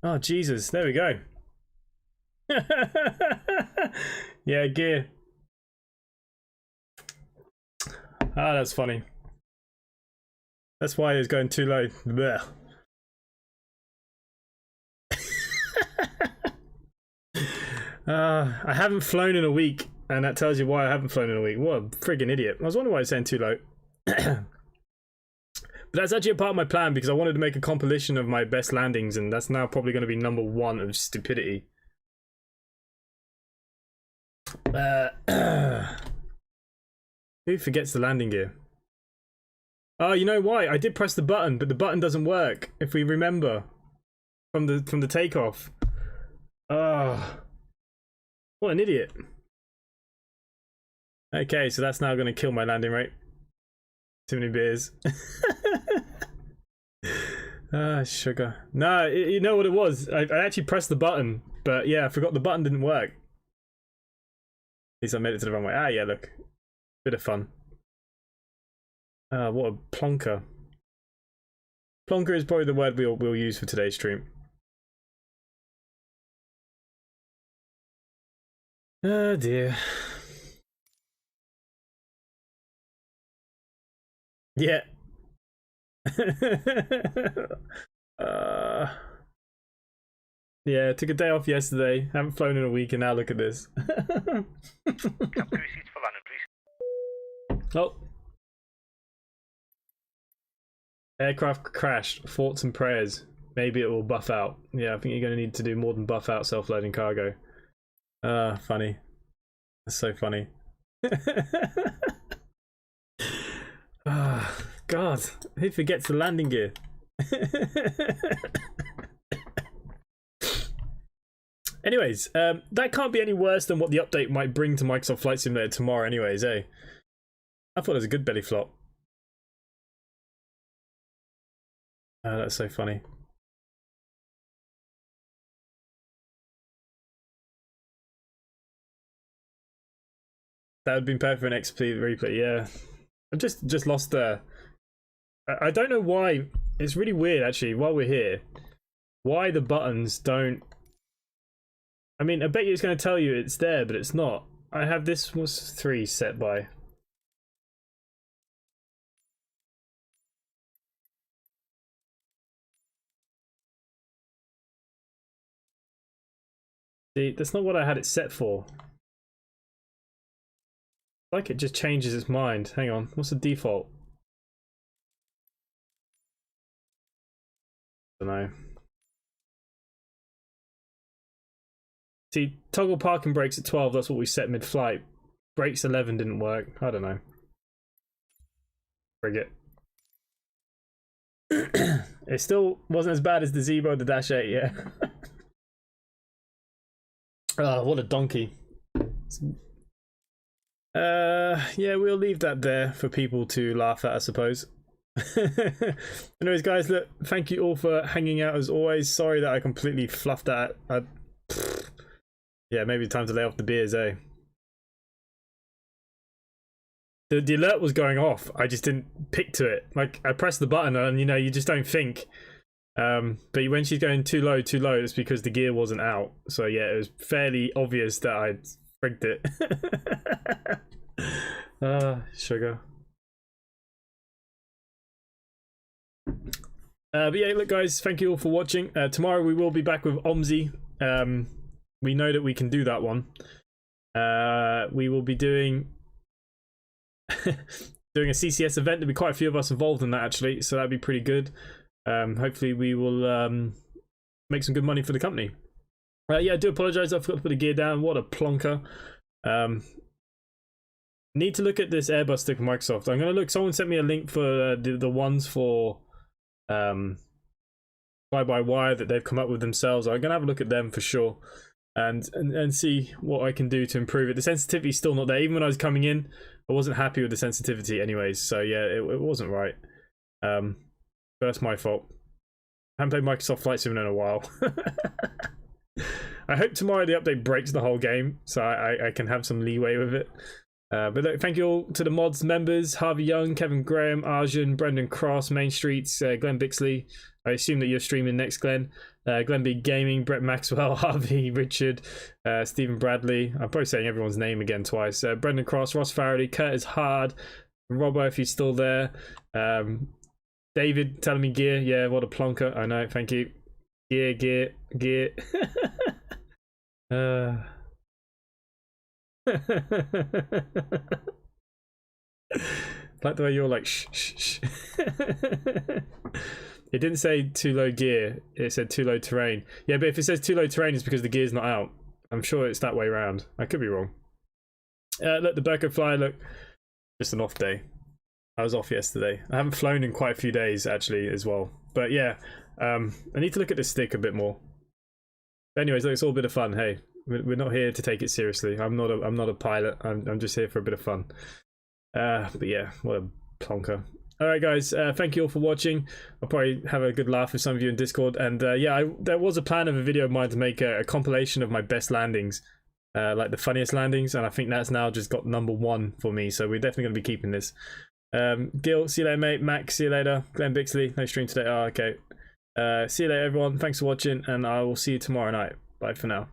Oh, Jesus. There we go. Yeah, gear. Ah, that's funny. That's why it's going too low. Blech. I haven't flown in a week, and that tells you why I haven't flown in a week. What a friggin' idiot. I was wondering why it's saying too low. But that's actually a part of my plan, because I wanted to make a compilation of my best landings, and that's now probably going to be #1 of stupidity. Who forgets the landing gear? Oh, you know why? I did press the button, but the button doesn't work, if we remember, from the takeoff. Oh, what an idiot. Okay, so that's now going to kill my landing rate. Too many beers. Ah, sugar. No, you know what it was? I actually pressed the button, but yeah, I forgot the button didn't work. At least I made it to the runway. Ah, yeah, look. Bit of fun. What a plonker. Plonker is probably the word we'll use for today's stream. Oh dear. Yeah. Yeah, took a day off yesterday. Haven't flown in a week, and now look at this. Oh. Aircraft crashed. Thoughts and prayers. Maybe it will buff out. Yeah, I think you're going to need to do more than buff out self-loading cargo. Funny. That's so funny. Ah, God. Who forgets the landing gear? Anyways, that can't be any worse than what the update might bring to Microsoft Flight Simulator tomorrow anyways, eh? I thought it was a good belly flop. That's so funny. That would have been perfect for an XP replay, yeah. I just lost there. I don't know why. It's really weird, actually, while we're here. Why the buttons don't... I mean, I bet you it's going to tell you it's there, but it's not. I have this was 3 set by. See, that's not what I had it set for. Like it just changes its mind. Hang on, what's the default? I don't know. See, toggle parking brakes at 12, that's what we set mid-flight. Brakes 11 didn't work. I don't know. Frig it. It still wasn't as bad as the Zebra, the Dash 8, yeah. Oh, what a donkey. Yeah, we'll leave that there for people to laugh at, I suppose. Anyways, guys, look, thank you all for hanging out as always. Sorry that I completely fluffed that. Yeah, maybe time to lay off the beers, eh? The alert was going off. I just didn't pick to it. Like, I pressed the button and, you know, you just don't think. But when she's going too low, it's because the gear wasn't out. So yeah, it was fairly obvious that I'd frigged it. Sugar. But yeah, look guys, thank you all for watching. Tomorrow we will be back with OMSI. We know that we can do that one. We will be doing doing a CCS event. There'll be quite a few of us involved in that actually, so that'd be pretty good. Hopefully we will make some good money for the company. Yeah, I do apologize, I forgot to put the gear down. What a plonker. Need to look at this Airbus stick from Microsoft. I'm gonna look, someone sent me a link for the ones for fly-by-wire that they've come up with themselves. I'm gonna have a look at them for sure and see what I can do to improve it. The sensitivity's still not there. Even when I was coming in, I wasn't happy with the sensitivity anyways, so yeah, it wasn't right. That's my fault. I haven't played Microsoft Flight Sim in a while. I hope tomorrow the update breaks the whole game, so I can have some leeway with it. But look, thank you all to the mods members: Harvey Young, Kevin Graham, Arjun, Brendan Cross, Main Streets, Glenn Bixley. I assume that you're streaming next, Glenn. Glenn Big Gaming, Brett Maxwell, Harvey, Richard, Stephen Bradley. I'm probably saying everyone's name again twice. Brendan Cross, Ross Faraday, Curtis Hard, Robbo if he's still there. David telling me gear. Yeah, what a plonker. I know, thank you. Gear. Like the way you're like shh. It didn't say too low gear, it said too low terrain. Yeah, but if it says too low terrain, it's because the gear's not out. I'm sure it's that way around. I could be wrong. Look, the Burko Fly, look, just an off day. I was off yesterday. I haven't flown in quite a few days actually as well. But yeah, I need to look at this stick a bit more. But anyways, look, it's all a bit of fun. Hey, we're not here to take it seriously. I'm not a pilot. I'm just here for a bit of fun. But yeah, what a plonker. Alright guys, thank you all for watching. I'll probably have a good laugh with some of you in Discord. And yeah, there was a plan of a video of mine to make a compilation of my best landings. Like the funniest landings. And I think that's now just got #1 for me. So we're definitely going to be keeping this. Gil, see you later mate. Max, see you later. Glenn Bixley, no stream today. Oh, okay. See you later everyone. Thanks for watching. And I will see you tomorrow night. Bye for now.